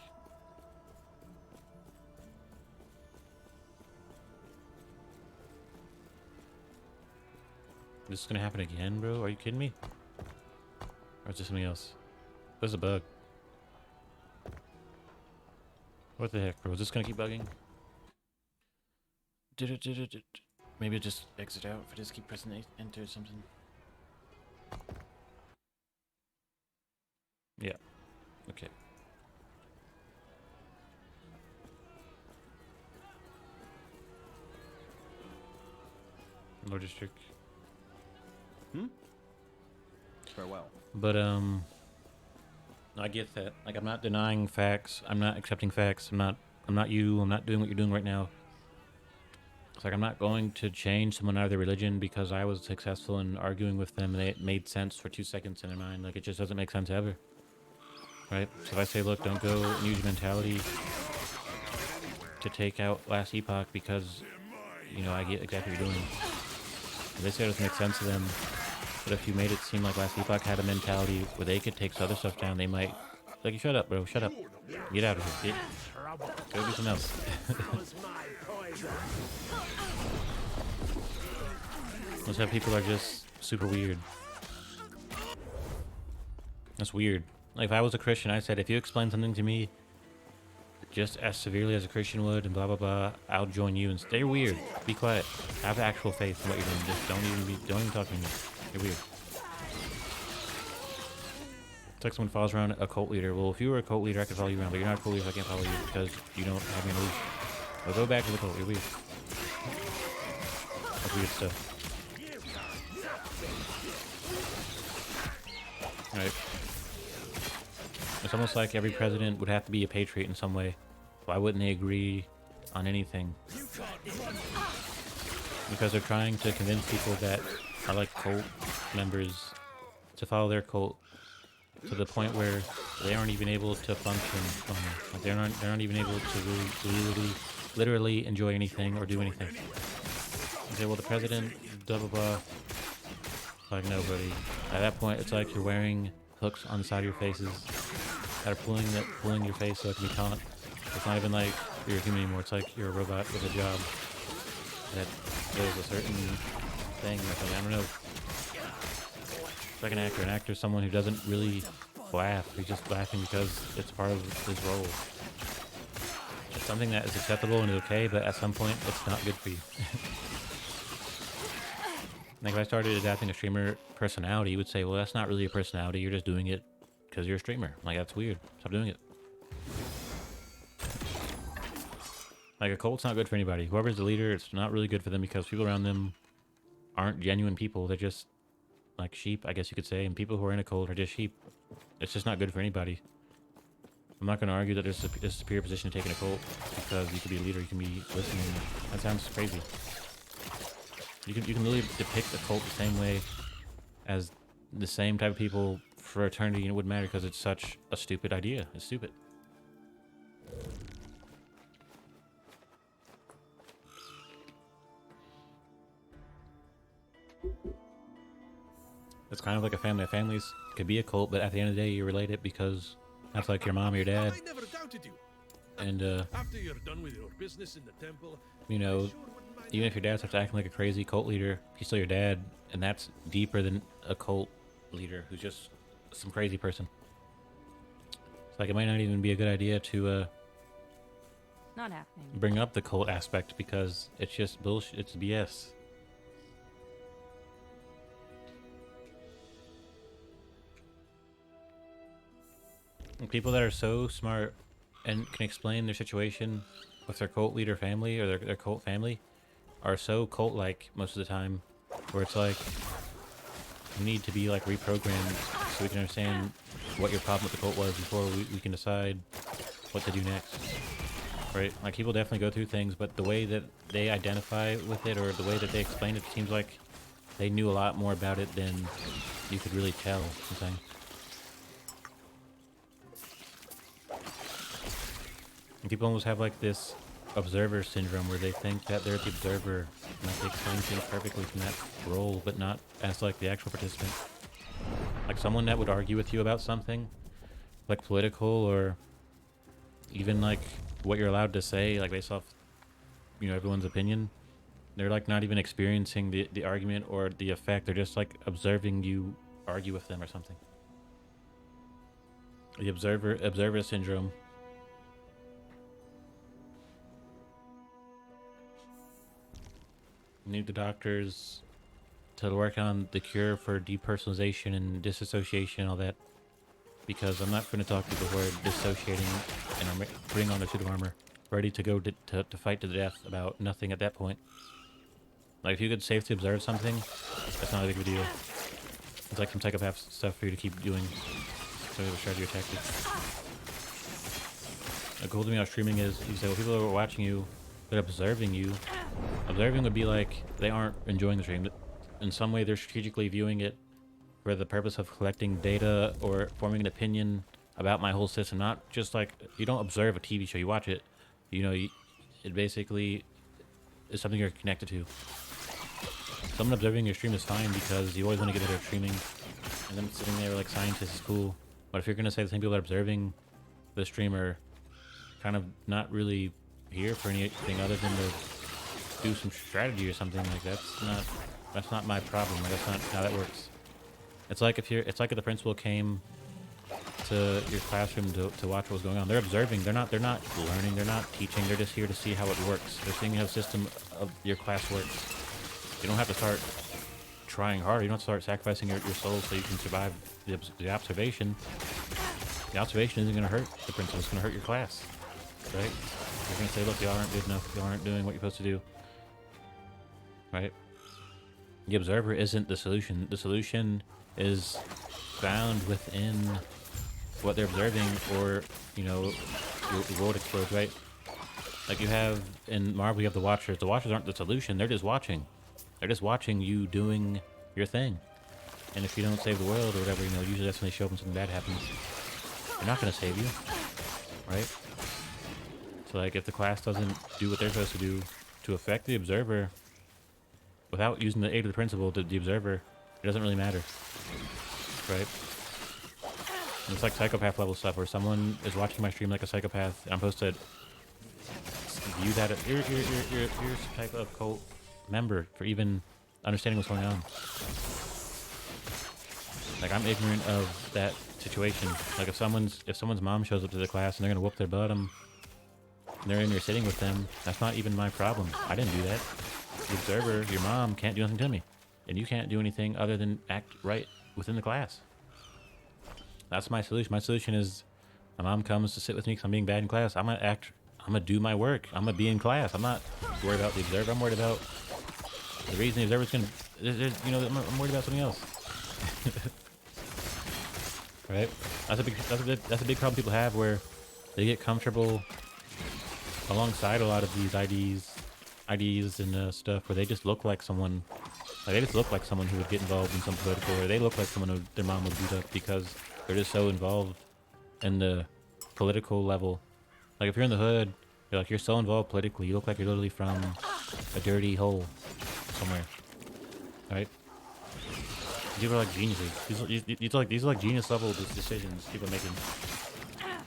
This is gonna happen again, bro? Are you kidding me? Or is this something else? There's a bug. What the heck, bro? Is this gonna keep bugging? Maybe just exit out if I just keep pressing enter or something. Yeah. Okay. Lord District. Farewell. But I get that. Like, I'm not denying facts. I'm not accepting facts. I'm not you. I'm not doing what you're doing right now. It's like I'm not going to change someone out of their religion because I was successful in arguing with them and it made sense for 2 seconds in their mind. Like, it just doesn't make sense ever. Right? So if I say, look, don't go and use your mentality to take out last Epoch because, you know, I get exactly what you're doing. If they say it doesn't make sense to them, but if you made it seem like last Epoch had a mentality where they could take some other stuff down, they might... Like, shut up, bro. Shut up. Get out of here. Go do something else. Most of people are just super weird. That's weird. Like, if I was a Christian, I said, if you explain something to me just as severely as a Christian would and blah, blah, blah, I'll join you and stay weird. Be quiet. Have actual faith in what you're doing. Just don't even talk to me. You're weird. It's like someone follows around a cult leader. Well, if you were a cult leader, I could follow you around, but you're not a cult leader, so I can't follow you because you don't have me on a leash. Well, go back to the cult. You're weird. That's weird stuff. Right. It's almost like every president would have to be a patriot in some way. Why wouldn't they agree on anything? Because they're trying to convince people that are like cult members to follow their cult to the point where they aren't even able to function. Like they're not even able to literally enjoy anything or do anything. You say, well, the president, blah blah blah. Like, no, buddy. At that point, it's like you're wearing hooks on the side of your faces that are pulling your face so it can be caught. It's not even like you're a human anymore. It's like you're a robot with a job that does a certain thing or something. I don't know. It's like an actor. An actor is someone who doesn't really laugh. He's just laughing because it's part of his role. It's something that is acceptable and okay, but at some point, it's not good for you. Like, if I started adapting a streamer personality, you would say, well, that's not really a personality. You're just doing it because you're a streamer. Like, that's weird. Stop doing it. Like, a cult's not good for anybody. Whoever's the leader, it's not really good for them because people around them aren't genuine people. They're just, like, sheep, I guess you could say. And people who are in a cult are just sheep. It's just not good for anybody. I'm not going to argue that there's a superior position to take in a cult because you could be a leader, you can be listening. That sounds crazy. You can really depict the cult the same way as the same type of people for eternity, and it wouldn't matter because it's such a stupid idea. It's stupid. It's kind of like a family. Families could be a cult, but at the end of the day, you relate it because that's like your mom or your dad. I never doubted you. And After you're done with your business in the temple, you know, even if your dad starts acting like a crazy cult leader, he's still your dad, and that's deeper than a cult leader who's just some crazy person. It's like it might not even be a good idea to Not happening. bring up the cult aspect because it's just bullshit. It's BS. And people that are so smart and can explain their situation with their cult leader family or their cult family are so cult-like most of the time, where it's like you need to be like reprogrammed so we can understand what your problem with the cult was before we can decide what to do next. Right? Like, people definitely go through things, but the way that they identify with it or the way that they explain it seems like they knew a lot more about it than you could really tell. I'm saying. And people almost have like this observer syndrome where they think that they're the observer and that they explain things perfectly from that role, but not as like the actual participant. Like someone that would argue with you about something, like political or even like what you're allowed to say, like based off, you know, everyone's opinion. They're like not even experiencing the argument or the effect. They're just like observing you argue with them or something. The observer syndrome. You need the doctors to work on the cure for depersonalization and disassociation and all that. Because I'm not going to talk to people who are dissociating and are putting on their suit of armor, ready to go to fight to the death about nothing at that point. Like, if you could safely observe something, that's not a big of a deal. It's like some psychopath stuff for you to keep doing. So a strategy or tactic. The cool thing about streaming is, you say, well, people are watching you, they're observing you. Observing would be like, they aren't enjoying the stream. In some way, they're strategically viewing it for the purpose of collecting data or forming an opinion about my whole system. Not just like, you don't observe a TV show, you watch it. You know, it basically is something you're connected to. Someone observing your stream is fine because you always want to get better at streaming. And them sitting there like scientists is cool. But if you're going to say the same people that are observing the streamer kind of not really here for anything other than to do some strategy or something, like that's not my problem. Like, that's not how that works. It's like if the principal came to your classroom to watch what was going on. They're observing. They're not learning. They're not teaching. They're just here to see how it works. They're seeing how the system of your class works. You don't have to start trying harder. You don't have to start sacrificing your soul so you can survive the observation. The observation isn't going to hurt the principal. It's going to hurt your class, right? You're going to say, look, y'all aren't good enough. Y'all aren't doing what you're supposed to do, right? The observer isn't the solution. The solution is found within what they're observing, or, you know, your world explodes, right? Like you have in Marvel, you have the Watchers. The Watchers aren't the solution. They're just watching. They're just watching you doing your thing. And if you don't save the world or whatever, you know, usually that's when they show up when something bad happens. They're not going to save you, right? So like, if the class doesn't do what they're supposed to do to affect the observer without using the aid of the principal, the observer, it doesn't really matter, right? And it's like psychopath level stuff where someone is watching my stream like a psychopath, and I'm supposed to view that as you're some type of cult member for even understanding what's going on. Like, I'm ignorant of that situation. Like, if someone's mom shows up to the class and they're gonna whoop their butt, and they're in there sitting with them, that's not even my problem. I didn't do that. The observer, your mom, can't do anything to me, and you can't do anything other than act right within the class. That's my solution. My solution is, my mom comes to sit with me because I'm being bad in class. I'm gonna do my work. I'm gonna be in class. I'm not worried about the observer. I'm worried about the reason the observer's gonna, you know, I'm worried about something else. Right? That's a big problem people have, where they get comfortable alongside a lot of these IDs and stuff, where they just look like someone. Like, they just look like someone who would get involved in some political, or they look like someone who their mom would beat up because they're just so involved in the political level. Like, if you're in the hood, you're so involved politically, you look like you're literally from a dirty hole somewhere, right? People are like geniuses. These are like genius level decisions people are making.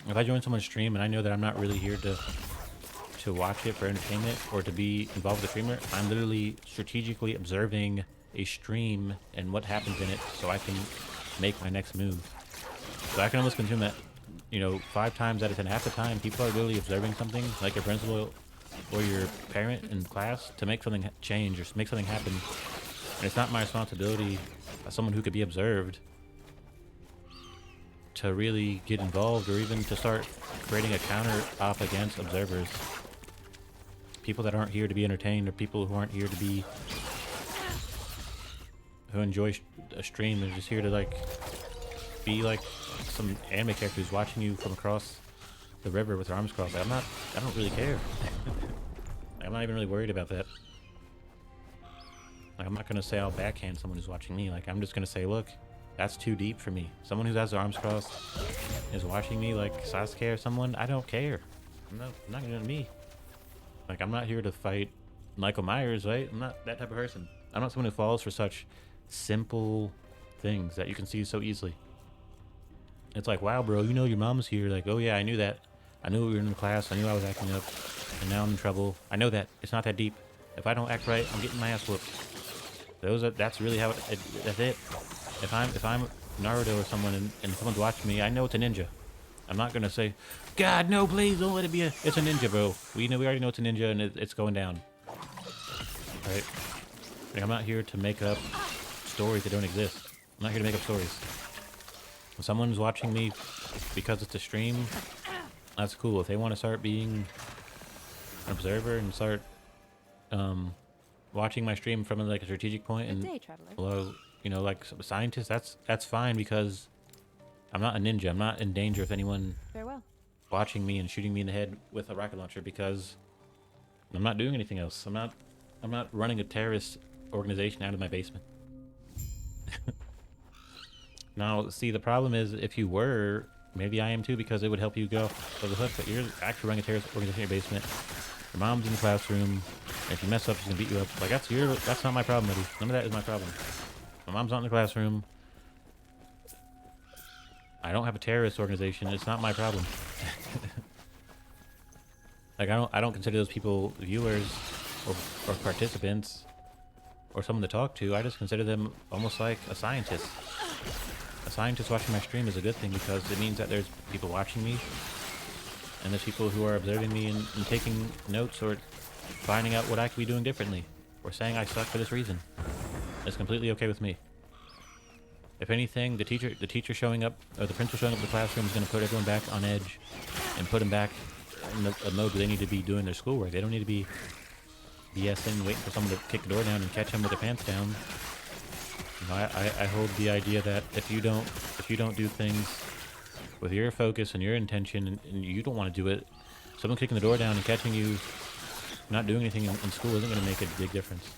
If I join someone's stream and I know that I'm not really here to watch it for entertainment or to be involved with the streamer, I'm literally strategically observing a stream and what happens in it so I can make my next move. So I can almost consume that, you know, 5 times out of 10. Half the time, people are literally observing something, like your principal or your parent in class, to make something change or make something happen. And it's not my responsibility as someone who could be observed to really get involved, or even to start creating a counter-op against observers. People that aren't here to be entertained, or people who aren't here to be, who enjoy a stream, they're just here to like be like some anime character who's watching you from across the river with their arms crossed. Like, I don't really care. I'm not even really worried about that. Like, I'm not gonna say I'll backhand someone who's watching me. Like, I'm just gonna say, look, that's too deep for me. Someone who has their arms crossed is watching me, like Sasuke or someone. I don't care. I'm not gonna me. Like, I'm not here to fight Michael Myers, right? I'm not that type of person. I'm not someone who falls for such simple things that you can see so easily. It's like, wow, bro, you know your mom's here. Like, oh yeah, I knew that. I knew we were in the class. I knew I was acting up, and now I'm in trouble. I know that. It's not that deep. If I don't act right, I'm getting my ass whooped. That's really how that's it. If I'm Naruto or someone and someone's watching me, I know it's a ninja. I'm not gonna say, God, no, please don't let it be it's a ninja, bro. We already know it's a ninja, and it's going down. Right? Like, I'm not here to make up stories that don't exist. I'm not here to make up stories. If someone's watching me because it's a stream, that's cool. If they want to start being an observer and start watching my stream from like a strategic point and, Good day, traveler. well, you know, like a scientist, that's fine because I'm not a ninja. I'm not in danger of anyone Farewell. watching me and shooting me in the head with a rocket launcher because I'm not doing anything else. I'm not running a terrorist organization out of my basement. Now, see, the problem is if you were, maybe I am too, because it would help you go off the hook, but you're actually running a terrorist organization in your basement. Your mom's in the classroom, and if you mess up, she's gonna beat you up. Like, that's not my problem, buddy. None of that is my problem. My mom's not in the classroom. I don't have a terrorist organization. It's not my problem. Like, I don't consider those people viewers or participants or someone to talk to. I just consider them almost like a scientist. A scientist watching my stream is a good thing because it means that there's people watching me and there's people who are observing me and taking notes or finding out what I could be doing differently or saying I suck for this reason. It's completely okay with me. If anything, the teacher showing up, or the principal showing up in the classroom is going to put everyone back on edge and put them back in a mode where they need to be doing their schoolwork. They don't need to be BSing, waiting for someone to kick the door down and catch them with their pants down. You know, I hold the idea that if you don't do things with your focus and your intention and you don't want to do it, someone kicking the door down and catching you not doing anything in school isn't going to make a big difference.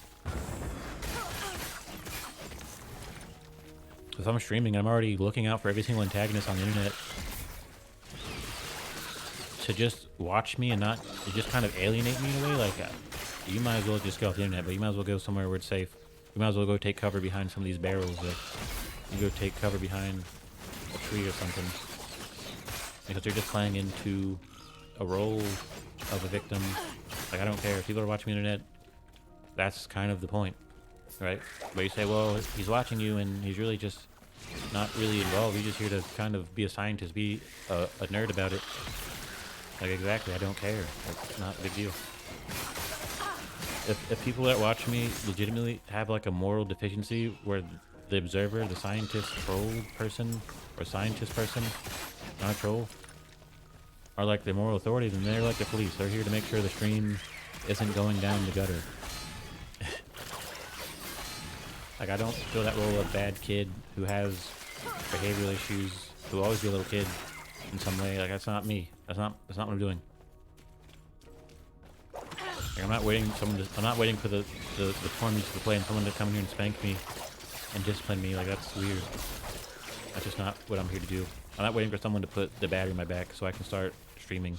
If I'm streaming, I'm already looking out for every single antagonist on the internet to just watch me and not to just kind of alienate me in a way. Like, you might as well just go off the internet, but you might as well go somewhere where it's safe. You might as well go take cover behind some of these barrels, or you go take cover behind a tree or something, because you're just playing into a role of a victim. Like, I don't care if people are watching the internet. That's kind of the point, right? But you say, well, he's watching you and he's really just not really involved. He's just here to kind of be a scientist, be a nerd about it. Like, exactly, I don't care. It's not a big deal. If people that watch me legitimately have like a moral deficiency where the observer, the scientist, troll person, or scientist person, not a troll, are like the moral authority, then they're like the police. They're here to make sure the stream isn't going down the gutter. Like, I don't feel that role of bad kid who has behavioral issues, who will always be a little kid in some way. Like, that's not me. That's not what I'm doing. Like, I'm not waiting for the porn music to play and someone to come in here and spank me and discipline me. Like, that's weird. That's just not what I'm here to do. I'm not waiting for someone to put the battery in my back so I can start streaming.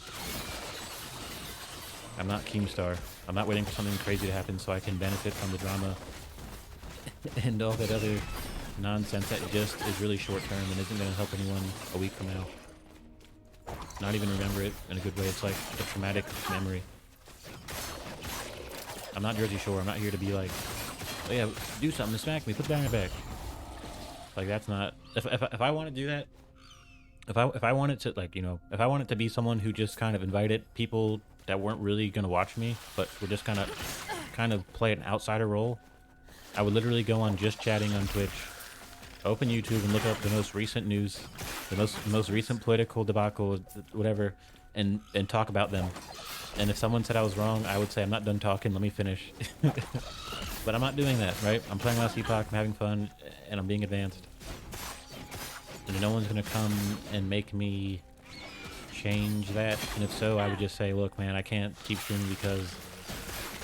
I'm not Keemstar. I'm not waiting for something crazy to happen so I can benefit from the drama and all that other nonsense that just is really short term and isn't going to help anyone a week from now. Not even remember it in a good way. It's like a traumatic memory. I'm not Jersey Shore. I'm not here to be like, oh yeah, do something to smack me, put that in my back. Like, that's not, if I want to do that, if I wanted to, like, you know, if I wanted to be someone who just kind of invited people that weren't really going to watch me, but were just kind of play an outsider role, I would literally go on just chatting on Twitch, open YouTube and look up the most recent news, the most recent political debacle, whatever, and talk about them. And if someone said I was wrong, I would say, I'm not done talking, let me finish. But I'm not doing that, right? I'm playing last Epoch, I'm having fun, and I'm being advanced. And no one's gonna come and make me change that. And if so, I would just say, look, man, I can't keep streaming because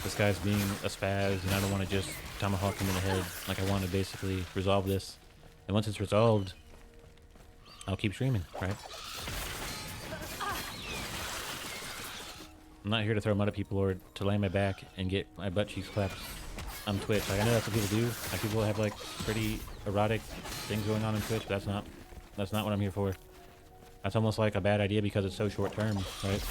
this guy's being a spaz, and I don't want to just tomahawk him in the head. Like, I want to basically resolve this. And once it's resolved, I'll keep streaming, right? I'm not here to throw mud at people or to lay my back and get my butt cheeks clapped on Twitch. Like, I know that's what people do. Like, people have like pretty erotic things going on Twitch, but that's not what I'm here for. That's almost like a bad idea because it's so short term, right?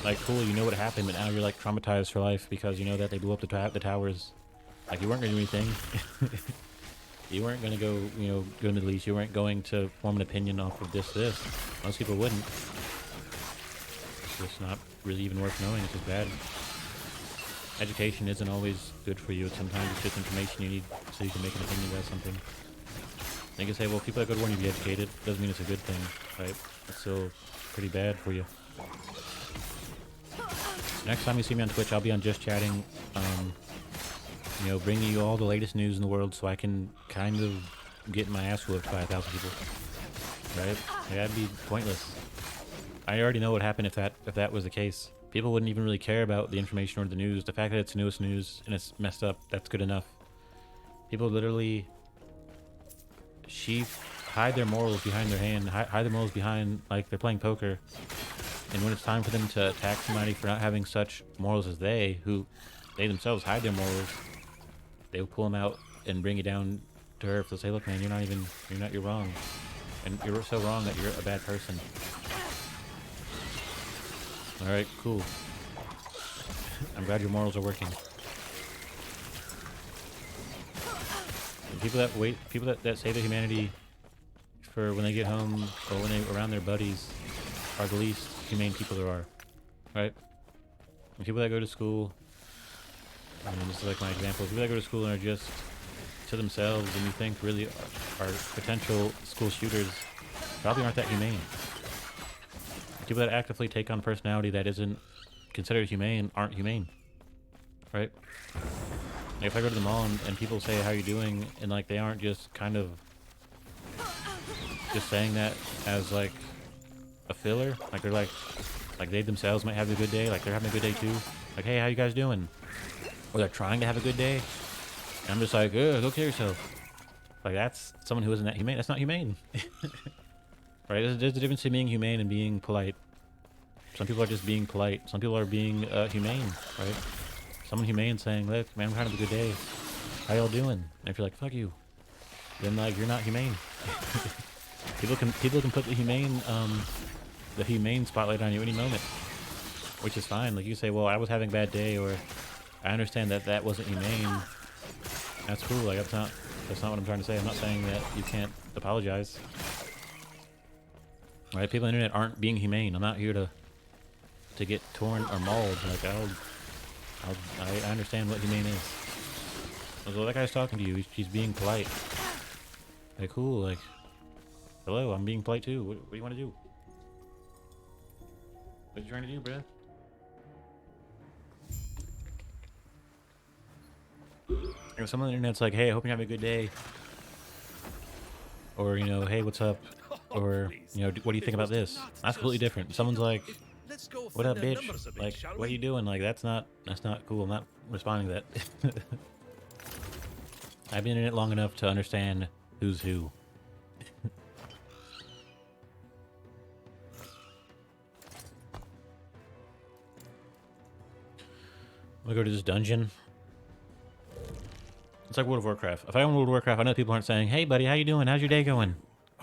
Like, cool, you know what happened, but now you're like traumatized for life because you know that they blew up the towers. Like, you weren't gonna do anything. You weren't gonna go, you know, go to the Middle East. You weren't going to form an opinion off of this. Most people wouldn't. It's just not really even worth knowing. It's just bad. Education isn't always good for you. Sometimes it's just information you need so you can make an opinion about something. You can say, well, people that go to war need to be educated. Doesn't mean it's a good thing, right? It's still pretty bad for you. Next time you see me on Twitch, I'll be on Just Chatting, you know, bringing you all the latest news in the world so I can kind of get my ass whooped by 1,000 people. Right? Like, that'd be pointless. I already know what happened if that was the case. People wouldn't even really care about the information or the news. The fact that it's newest news and it's messed up, that's good enough. People literally hide their morals behind their hand, hide their morals behind, like, they're playing poker. And when it's time for them to attack somebody for not having such morals as they themselves hide their morals, they will pull them out and bring you down to earth. They'll say, look, man, you're wrong. And you're so wrong that you're a bad person. Alright, cool. I'm glad your morals are working. And people that say that humanity for when they get home or when they're around their buddies are the least humane people there are. Right? And people that go to school, I mean, this is like my example, people that go to school and are just to themselves and you think really are potential school shooters probably aren't that humane. People that actively take on personality that isn't considered humane aren't humane. Right? Like if I go to the mall and people say, how you doing? And like they aren't just kind of just saying that as like a filler. Like they're like they themselves might have a good day. Like they're having a good day too. Like, hey, how you guys doing? Or they're trying to have a good day. And I'm just like, go kill yourself. Like that's someone who isn't that humane. That's not humane. Right? There's a difference between being humane and being polite. Some people are just being polite. Some people are being humane, right? Someone humane saying, look, man, I'm trying to have a good day. How y'all doing? And if you're like, fuck you, then like you're not humane. People can put the humane spotlight on you any moment, which is fine. Like you say, well, I was having a bad day, or I understand that wasn't humane. That's cool. Like that's not what I'm trying to say. I'm not saying that you can't apologize. Right? People on the internet aren't being humane. I'm not here to get torn or mauled. Like I understand what humane is. So that guy's talking to you. He's being polite. Like cool. Like hello, I'm being polite too. What do you want to do? What are you trying to do, bruh? If someone on the internet's like, hey, I hope you're having a good day. Or, you know, hey, what's up? Or, you know, what do you think about this? That's completely different. Someone's like, what up, bitch? Like, what are you doing? Like, that's not cool. I'm not responding to that. I've been in it long enough to understand who's who. I'm gonna go to this dungeon. It's like World of Warcraft. If I own World of Warcraft, I know people aren't saying, hey buddy, how you doing? How's your day going?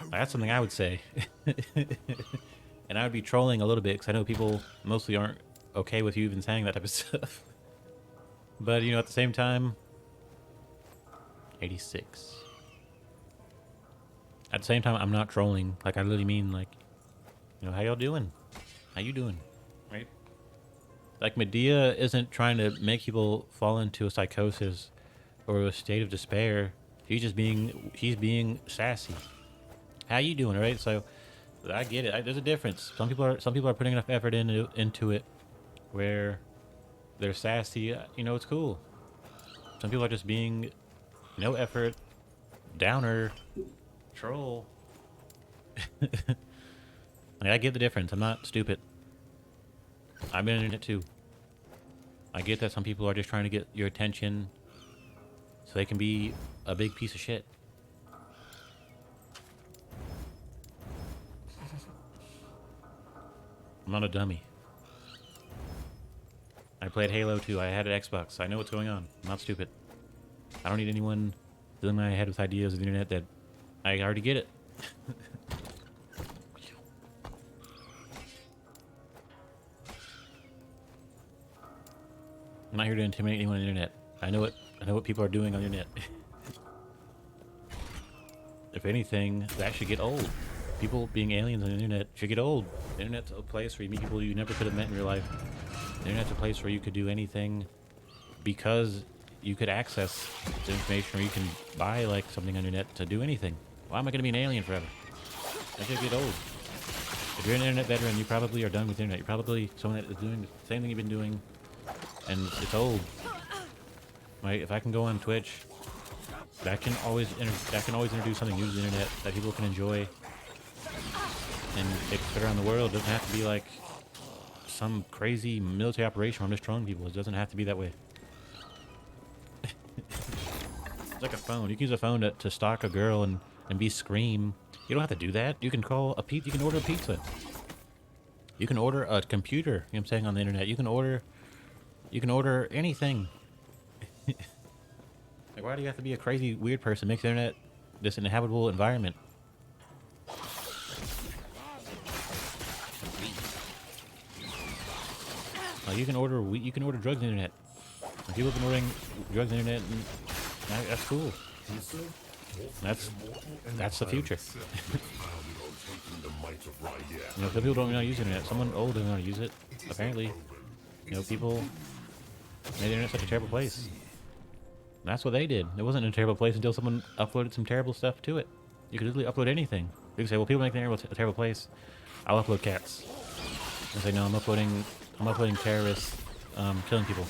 That's something I would say. And I would be trolling a little bit because I know people mostly aren't okay with you even saying that type of stuff. But, you know, at the same time, 86. At the same time, I'm not trolling. Like, I literally mean, like, you know, how y'all doing? How you doing? Right? Like, Medea isn't trying to make people fall into a psychosis or a state of despair. She's being sassy. How you doing, right? So, I get it. There's a difference. Some people are putting enough effort into it where they're sassy. You know, it's cool. Some people are just being no effort, downer, troll. Like, I get the difference. I'm not stupid. I've been in it too. I get that some people are just trying to get your attention so they can be a big piece of shit. I'm not a dummy. I played Halo 2. I had an Xbox. I know what's going on. I'm not stupid. I don't need anyone filling my head with ideas of the internet that I already get it. I'm not here to intimidate anyone on the internet. I know what people are doing on the internet. If anything, that should get old. People being aliens on the internet should get old. The internet's a place where you meet people you never could have met in real life. The internet's a place where you could do anything because you could access the information, or you can buy like something on the internet to do anything. Why am I going to be an alien forever? That should get old. If you're an internet veteran, you probably are done with the internet. You're probably someone that is doing the same thing you've been doing, and it's old. Right? If I can go on Twitch, that can always introduce something new to the internet that people can enjoy, and it can spread around the world. It doesn't have to be like some crazy military operation where I'm just trolling people. It doesn't have to be that way. It's like a phone. You can use a phone to stalk a girl and be Scream. You don't have to do that. You can call a pizza. You can order a pizza. You can order a computer. You know what I'm saying, on the internet. You can order anything. Like, why do you have to be a crazy weird person? Makes the internet this inhabitable environment. You can order drugs on the internet. And people have been ordering drugs on the internet, and that's cool. That's the future. You know, some people don't know how to use the internet. Someone old doesn't know how to use it. Apparently, you know, people made the internet such a terrible place. And that's what they did. It wasn't a terrible place until someone uploaded some terrible stuff to it. You could easily upload anything. You could say, well, people make the internet a terrible place. I'll upload cats. And say, no, I'm uploading terrorists killing people.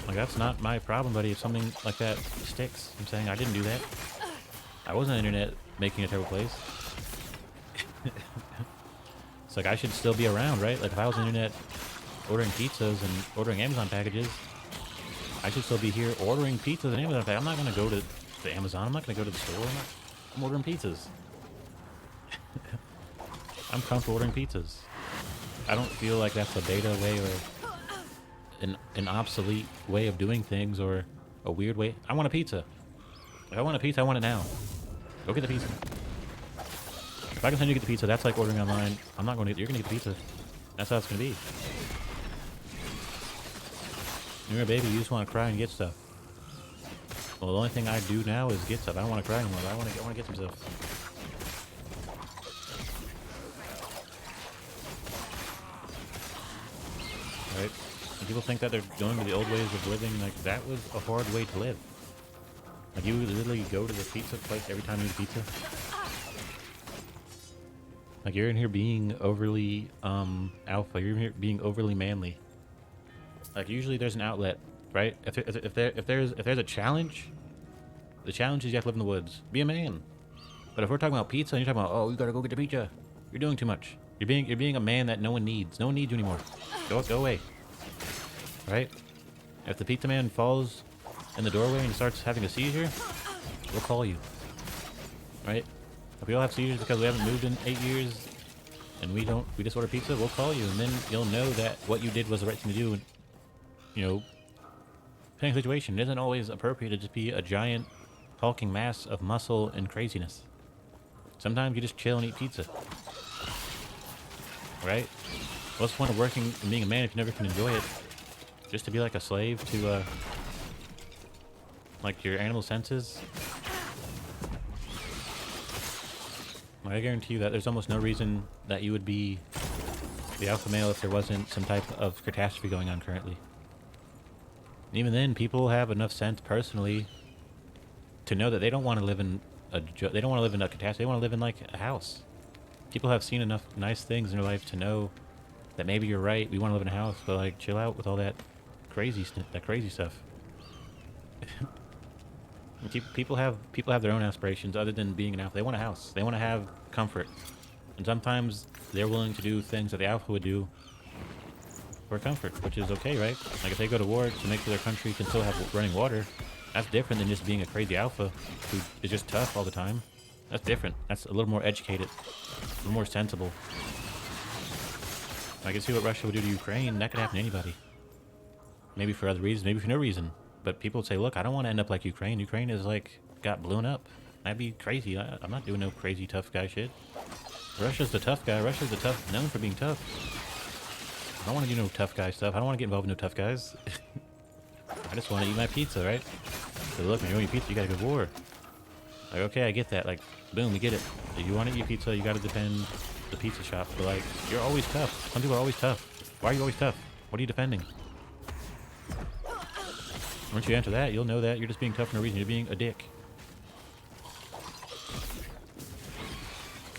Like, that's not my problem, buddy. If something like that sticks, I'm saying I didn't do that. I wasn't on the internet making a terrible place. It's like I should still be around, right? Like, if I was on the internet ordering pizzas and ordering Amazon packages, I should still be here ordering pizzas and Amazon packages. I'm not going to go to Amazon. I'm not going to go to the store. I'm ordering pizzas. I'm comfortable ordering pizzas. I don't feel like that's a beta way or an obsolete way of doing things or a weird way. I want a pizza. If I want a pizza, I want it now. Go get the pizza. If I can send you to get the pizza, that's like ordering online. I'm not going to get. You're going to get the pizza. That's how it's going to be. You're a baby. You just want to cry and get stuff. Well, the only thing I do now is get stuff. I don't want to cry anymore. I want to get some stuff. Right? And people think that they're going to the old ways of living. Like, that was a hard way to live. Like, you literally go to the pizza place every time you eat pizza. Like, you're in here being overly alpha. You're in here being overly manly. Like, usually there's an outlet, right? If there's a challenge, the challenge is you have to live in the woods. Be a man. But if we're talking about pizza and you're talking about, oh, you gotta go get the pizza, you're doing too much. You're being a man that no one needs. No one needs you anymore. Go away. Right? If the pizza man falls in the doorway and starts having a seizure, we'll call you. Right? If we all have seizures because we haven't moved in 8 years and we just order pizza, we'll call you, and then you'll know that what you did was the right thing to do. And, you know, depending on the situation, it isn't always appropriate to just be a giant hulking mass of muscle and craziness. Sometimes you just chill and eat pizza. Right? What's the point of working and being a man if you never can enjoy it? Just to be like a slave to, like, your animal senses? I guarantee you that there's almost no reason that you would be the alpha male if there wasn't some type of catastrophe going on currently. And even then, people have enough sense personally to know that they don't want to live in a catastrophe. They want to live in, like, a house. People have seen enough nice things in their life to know that maybe you're right. We want to live in a house, but, like, chill out with all that crazy stuff. People have their own aspirations other than being an alpha. They want a house. They want to have comfort, and sometimes they're willing to do things that the alpha would do for comfort, which is okay, right? Like, if they go to war to make sure their country can still have running water, that's different than just being a crazy alpha who is just tough all the time. That's different. That's a little more educated, a little more sensible. I can see what Russia would do to Ukraine. That could happen to anybody. Maybe for other reasons, maybe for no reason. But people would say, look, I don't want to end up like Ukraine. Ukraine is, like, got blown up. That'd be crazy. I'm not doing no crazy tough guy shit. Russia's the tough guy. Russia's the tough, known for being tough. I don't want to do no tough guy stuff. I don't want to get involved in no tough guys. I just want to eat my pizza, right? So look, when you're eating pizza, you gotta go to war. Like, okay, I get that. Like, boom, we get it. If you want to eat pizza, you gotta defend the pizza shop. But, like, you're always tough. Some people are always tough. Why are you always tough? What are you defending? Once you answer that, you'll know that you're just being tough for no reason. You're being a dick.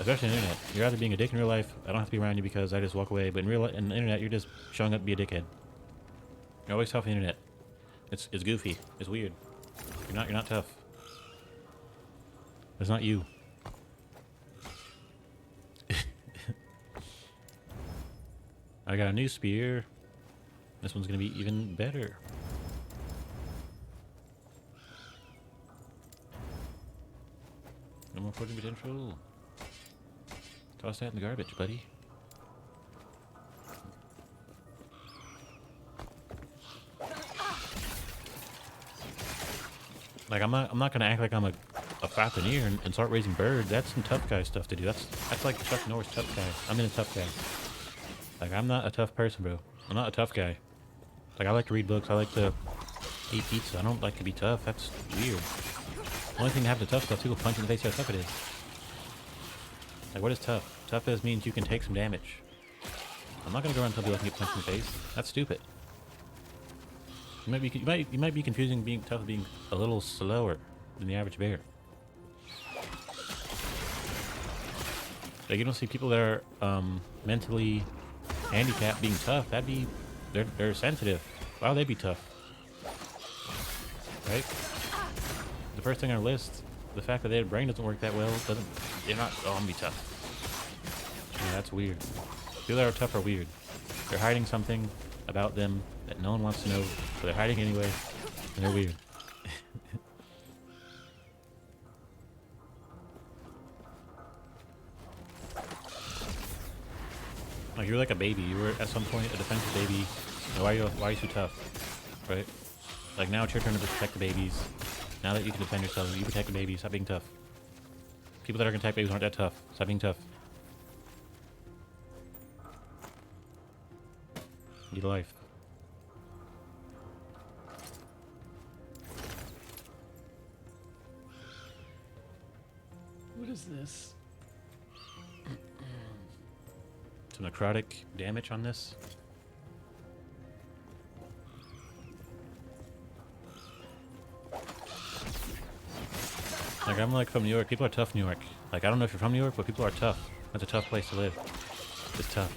especially on the internet. You're either being a dick in real life. I don't have to be around you because I just walk away. But in the internet, you're just showing up to be a dickhead. You're always tough on the internet. It's goofy. It's weird. You're not tough. It's not you. I got a new spear. This one's gonna be even better. No more fortune potential. Toss that in the garbage, buddy. Like I'm not gonna act like I'm a falconer and start raising birds. That's some tough guy stuff to do. That's like Chuck Norris tough guy. I'm in a tough guy. Like I'm not a tough person, bro. I'm not a tough guy. Like I like to read books. I like to eat pizza. I don't like to be tough. That's weird. The only thing to have the tough stuff, people punch you in the face. See how tough it is. Like what is tough? Tough is means you can take some damage. I'm not gonna go around and tell people I can get punched in the face. That's stupid. You might be confusing being tough with being a little slower than the average bear. Like you don't see people that are mentally handicapped being tough. They're sensitive. Why would they be tough? Right? The first thing on our list, the fact that their brain doesn't work that well they're not, oh, I'm gonna be tough. Yeah, that's weird. People that are tough are weird. They're hiding something about them that no one wants to know, but they're hiding anyway, and they're weird. Like you're like a baby. You were at some point a defensive baby. Why are you so tough? Right? Like now it's your turn to protect the babies. Now that you can defend yourself, you protect the babies. Stop being tough. People that are gonna attack babies aren't that tough. Stop being tough. Need a life. What is this? Some necrotic damage on this. Like I'm like from New York. People are tough in New York. Like I don't know if you're from New York, but people are tough. That's a tough place to live. It's tough.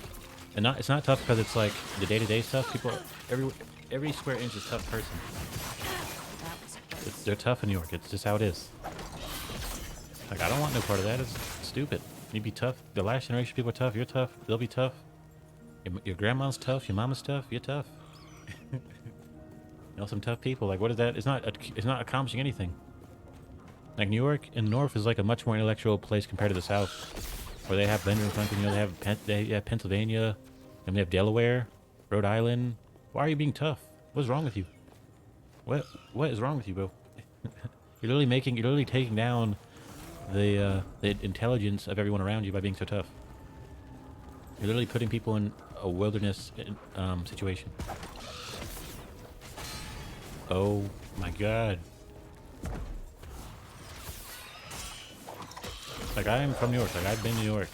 And it's not tough because it's like the day-to-day stuff. People are, every square inch is a tough person. They're tough in New York. It's just how it is. Like I don't want no part of that. It's stupid. You be tough. The last generation people are tough. You're tough. They'll be tough. Your grandma's tough. Your mama's tough. You're tough. You know, some tough people. Like what is that? It's not accomplishing anything. Like New York and North is like a much more intellectual place compared to the South, where they have Benjamin Franklin. You know, they have Pennsylvania, and they have Delaware, Rhode Island. Why are you being tough? What's wrong with you? What is wrong with you, bro? You're literally taking down the intelligence of everyone around you by being so tough. You're literally putting people in a wilderness situation. Oh my god. Like I am from New York. Like I've been to New York.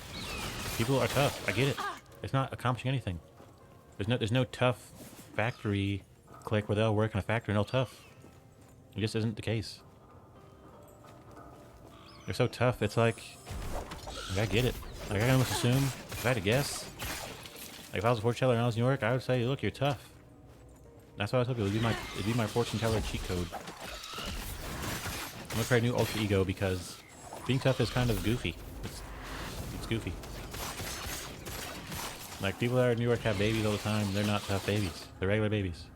People are tough. I get it. It's not accomplishing anything. There's no tough factory clique where they'll work in a factory and they'll tough. It just isn't the case. They're so tough. It's like I get it. Like I can almost assume, if I had to guess, like if I was a fortune teller and I was in New York, I would say, look, you're tough. That's what I tell people. It'd be my fortune teller cheat code. I'm gonna create a new alter ego because being tough is kind of goofy. It's goofy. Like people that are in New York have babies all the time. They're not tough babies. They're regular babies,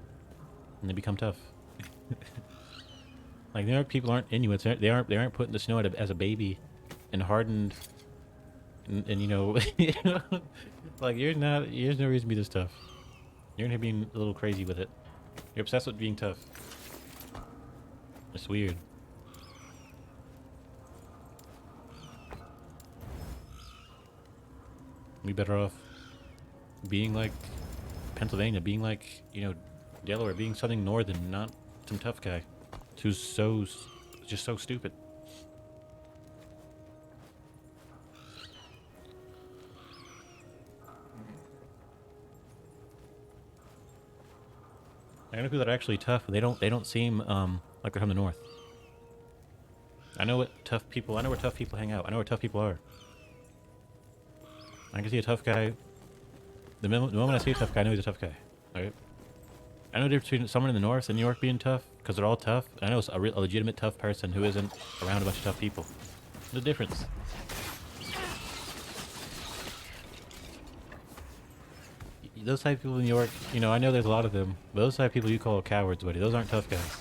and they become tough. Like New York people aren't Inuits. They aren't put in the snow as a baby, and hardened, and you know, like you're not. There's no reason to be this tough. You're gonna be being a little crazy with it. You're obsessed with being tough. It's weird. We better off being like Pennsylvania, being like, you know, Delaware, being something northern, not some tough guy who's just so stupid. I know people that are actually tough, but they don't seem like they're from the north. I know where tough people hang out. I know where tough people are. I can see a tough guy. The moment I see a tough guy, I know he's a tough guy. Alright? I know the difference between someone in the north and New York being tough, because they're all tough. I know it's a legitimate tough person who isn't around a bunch of tough people. There's a difference. Those type of people in New York, you know, I know there's a lot of them, but those type of people you call cowards, buddy. Those aren't tough guys.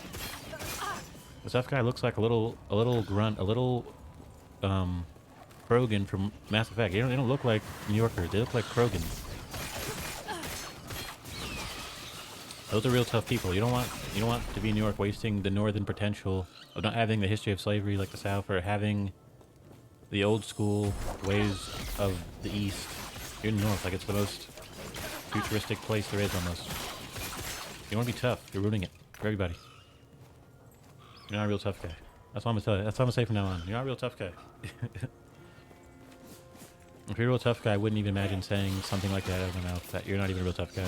The tough guy looks like a little grunt, a little, Krogan from Mass Effect. They don't look like New Yorkers. They look like Krogans. Those are real tough people. You don't want to be in New York wasting the northern potential of not having the history of slavery like the South, or having the old school ways of the East. You're in the North, like it's the most futuristic place there is almost. You want to be tough. You're ruining it for everybody. You're not a real tough guy. That's what I'm gonna tell you. That's what I'm gonna say from now on. You're not a real tough guy. If you're a real tough guy, I wouldn't even imagine saying something like that out of my mouth. That you're not even a real tough guy.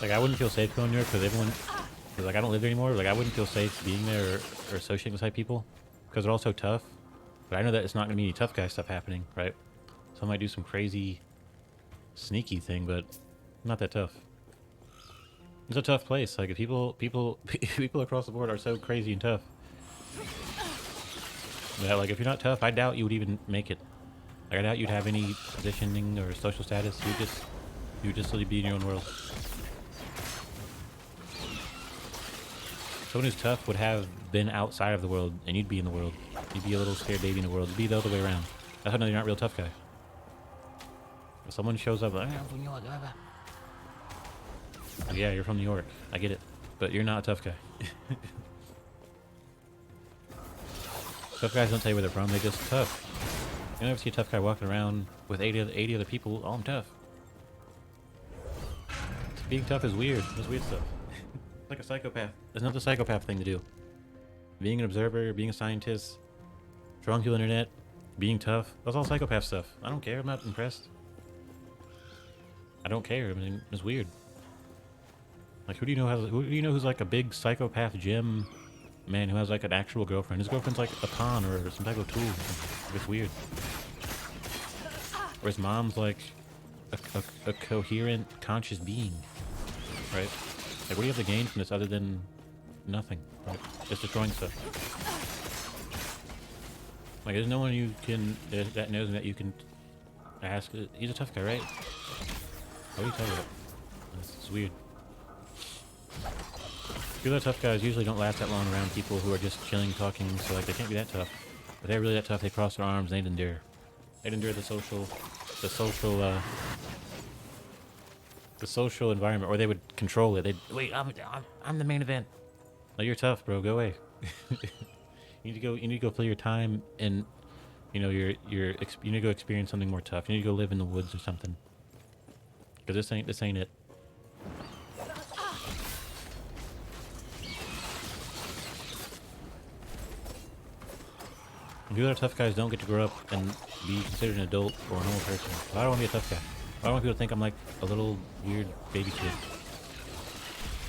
Like, I wouldn't feel safe going there because everyone, cause like I don't live there anymore. Like, I wouldn't feel safe being there or associating with type people because they're all so tough. But I know that it's not gonna be any tough guy stuff happening, right? So I might do some crazy, sneaky thing, but not that tough. It's a tough place. Like, if people across the board are so crazy and tough. Yeah, like if you're not tough, I doubt you would even make it. Like, I doubt you'd have any positioning or social status. You would just really be in your own world. Someone who's tough would have been outside of the world, and you'd be in the world. You'd be a little scared baby in the world. You'd be the other way around. That's how I know you're not a real tough guy. If someone shows up like, I'm from New York, yeah, you're from New York. I get it. But you're not a tough guy. Tough guys don't tell you where they're from. They're just tough. You never see a tough guy walking around with 80 other people. Oh, I'm tough. Being tough is weird. That's weird stuff. Like a psychopath. It's not the psychopath thing to do. Being an observer, being a scientist, trawling through the internet, being tough. That's all psychopath stuff. I don't care. I'm not impressed. I don't care. I mean, it's weird. Like, who do you know who's like a big psychopath gym man who has like an actual girlfriend? His girlfriend's like a pawn or some type of tool. It's weird. Or his mom's like a coherent, conscious being, right? Like, what do you have to gain from this other than nothing, right? Just destroying stuff. Like, there's no one you can that knows that you can ask. He's a tough guy, right? What are you talking about? It's weird. People that are tough guys usually don't last that long around people who are just chilling, talking, so like they can't be that tough. But they're really that tough, they cross their arms, they'd endure. They'd endure the social environment, or they would control it. They'd, wait, I'm the main event. No, you're tough, bro, go away. You need to go play your time, and you know, you need to go experience something more tough. You need to go live in the woods or something. Because this ain't it. People that are tough guys don't get to grow up and be considered an adult or a normal person. I don't want to be a tough guy. I don't want people to think I'm like a little weird baby kid.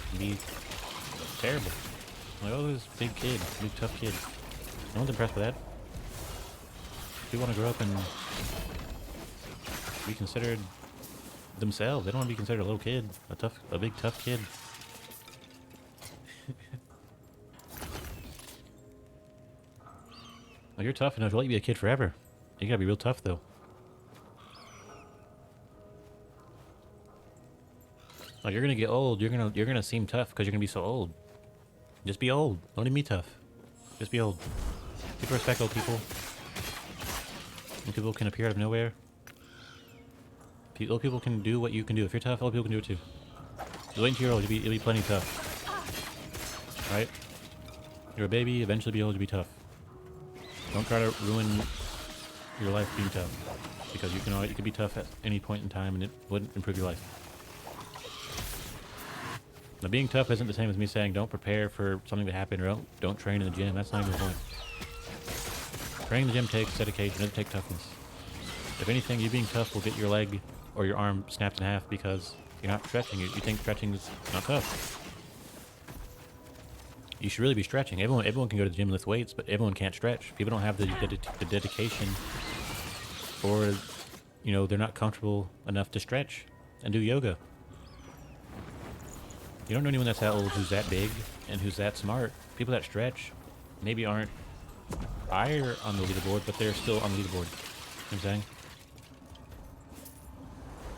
It'd be terrible. I'm like, oh, this big kid, big tough kid. No one's impressed with that. People want to grow up and be considered themselves. They don't want to be considered a little kid, a big tough kid. Well, you're tough enough to let you be a kid forever. You gotta be real tough, though. Like, you're gonna get old. You're gonna seem tough because you're gonna be so old. Just be old. Don't even be tough. Just be old. People respect old people. And people can appear out of nowhere. Old people can do what you can do. If you're tough, old people can do it too. You wait until you're old. You'll be plenty tough. Right? You're a baby. Eventually, be old. You'll be tough. Don't try to ruin your life being tough, because you can be tough at any point in time, and it wouldn't improve your life. Now, being tough isn't the same as me saying don't prepare for something to happen, or don't train in the gym. That's not even the point. Training in the gym takes dedication. It doesn't take toughness. If anything, you being tough will get your leg or your arm snapped in half because You're not stretching. You think stretching is not tough. You should really be stretching. Everyone can go to the gym and lift weights, but everyone can't stretch. People don't have the dedication, or you know, they're not comfortable enough to stretch and do yoga. You don't know anyone that's that old who's that big and who's that smart. People that stretch maybe aren't higher on the leaderboard, but they're still on the leaderboard. You know what I'm saying?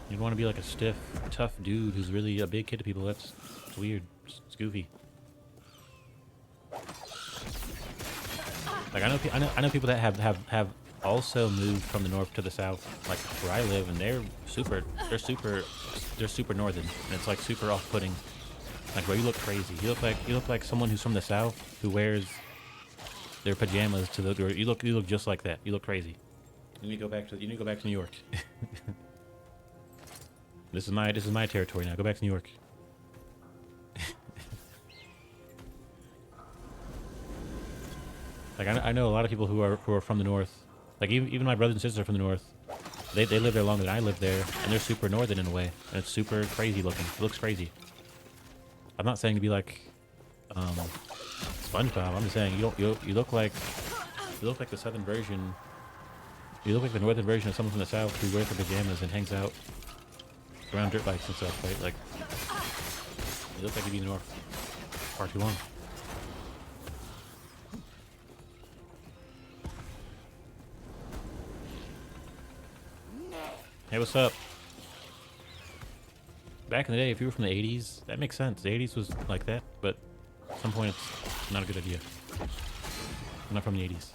You don't want to be like a stiff, tough dude who's really a big kid to people. That's weird. It's goofy. Like I know people that have also moved from the north to the south, like where I live, and they're super northern, and it's like super off-putting. Like, bro, you look crazy. You look like someone who's from the south who wears their pajamas to the door. You look just like that. You look crazy. You need to go back to New York. This is my territory now. Go back to New York. Like I know a lot of people who are from the north. Like even my brothers and sisters are from the north. They live there longer than I live there, and they're super northern in a way, and it's super crazy looking. It looks crazy. I'm not saying to be like SpongeBob. I'm just saying you look like the southern version. You look like the northern version of someone from the south who wears their pajamas and hangs out around dirt bikes and stuff, right? Like you look like you'd be in the north far too long. Hey, what's up? Back in the day, if you were from the 80s, that makes sense. The 80s was like that, but at some point it's not a good idea. I'm not from the 80s.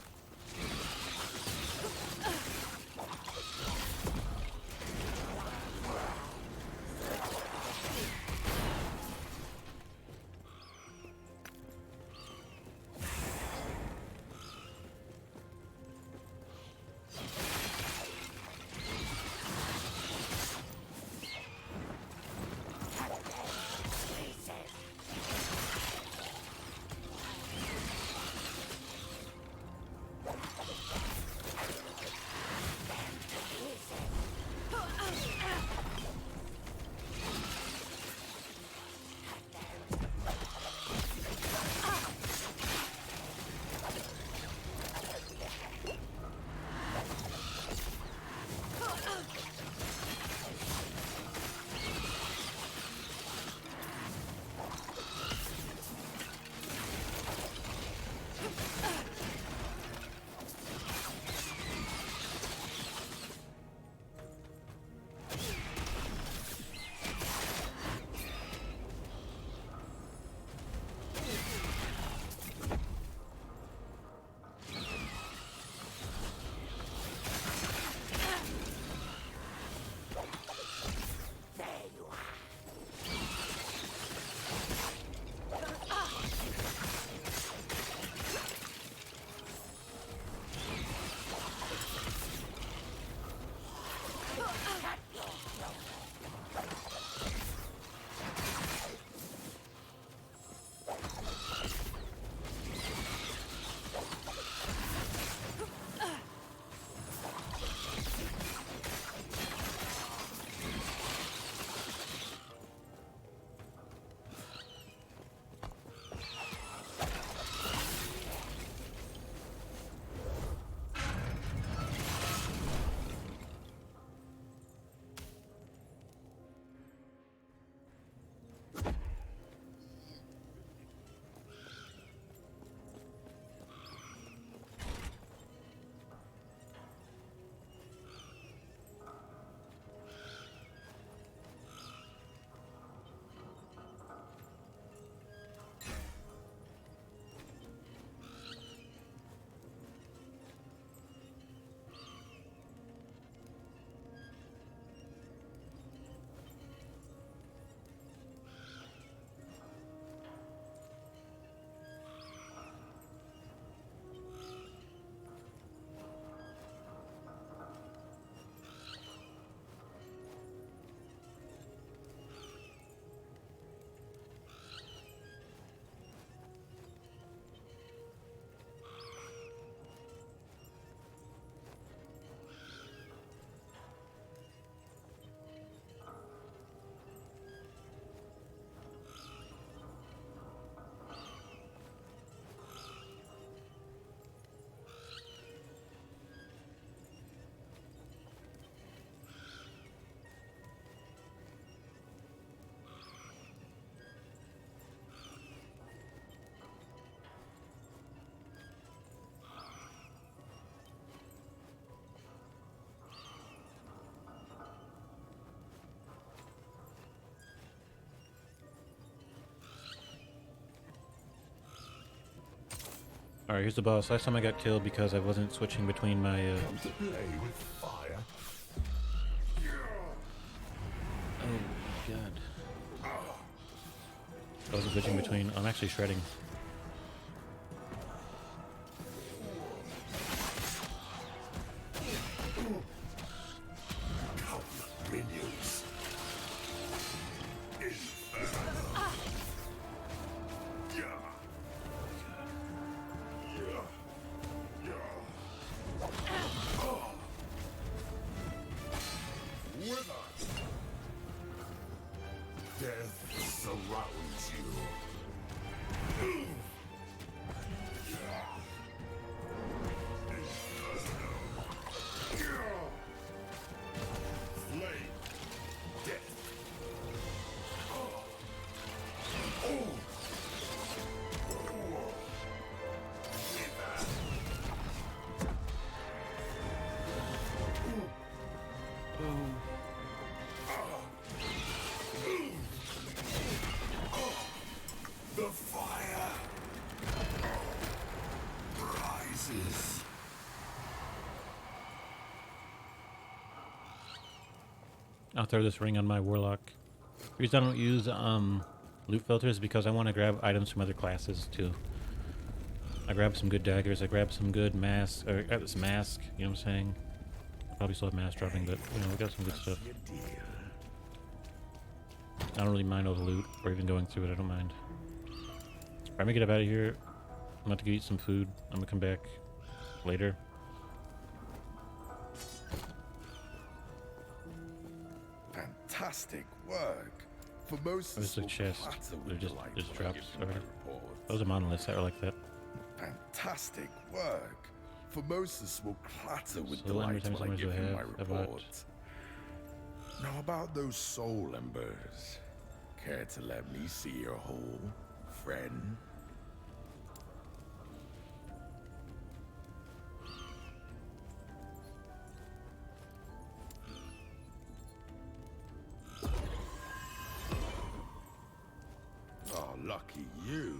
Alright, here's the boss. Last time I got killed because I wasn't switching between my, To play with fire. Oh, God. I wasn't switching between... I'm actually shredding. Minions. Death surrounds you. Flame. Death. The fire rises. I'll throw this ring on my warlock. The reason I don't use loot filters is because I want to grab items from other classes too. I grabbed some good daggers, I grabbed some good masks, or I got this mask, you know what I'm saying? Probably still have mask dropping, but you know, we got some good stuff. I don't really mind all the loot, or even going through it, I don't mind. I'm gonna get up out of here. I'm about to go eat some food. I'm gonna come back later. Fantastic work. For most There's a will chest. clatter with They're just delight there's when I drops. give you Or my report. those are monoliths that are like that. Fantastic work. For Moses will clatter with So how many delight times when I do give I him have? my About- report. Now about those soul embers. Care to let me see your hole, friend? Oh, lucky you.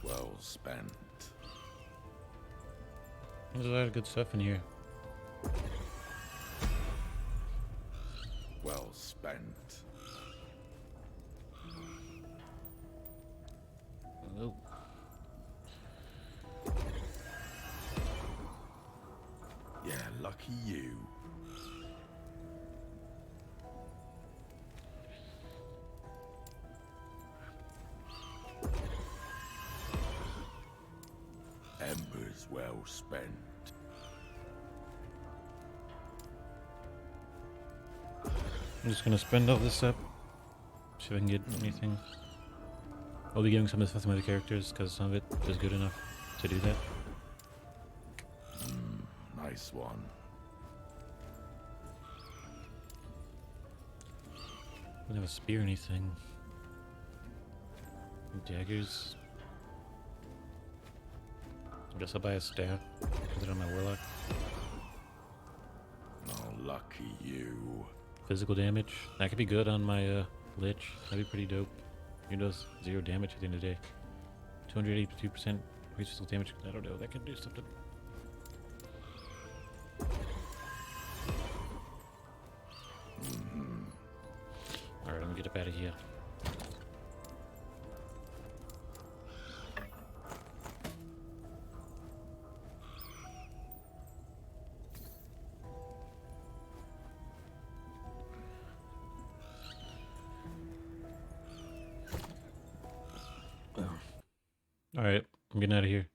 Well spent. There's a lot of good stuff in here. Well spent. Oh. Yeah, lucky you. Embers well spent. I'm just gonna spend all this up. See if I can get anything. I'll be giving some of this to some other characters because some of it is good enough to do that. Nice one. I don't have a spear or anything. Daggers. I guess I'll buy a staff. Put it on my warlock. Oh, lucky you. Physical damage. That could be good on my lich. That'd be pretty dope. He does 0 damage at the end of the day. 282% physical damage. I don't know. That could do something. Alright, let me get up out of here. Alright, I'm getting out of here.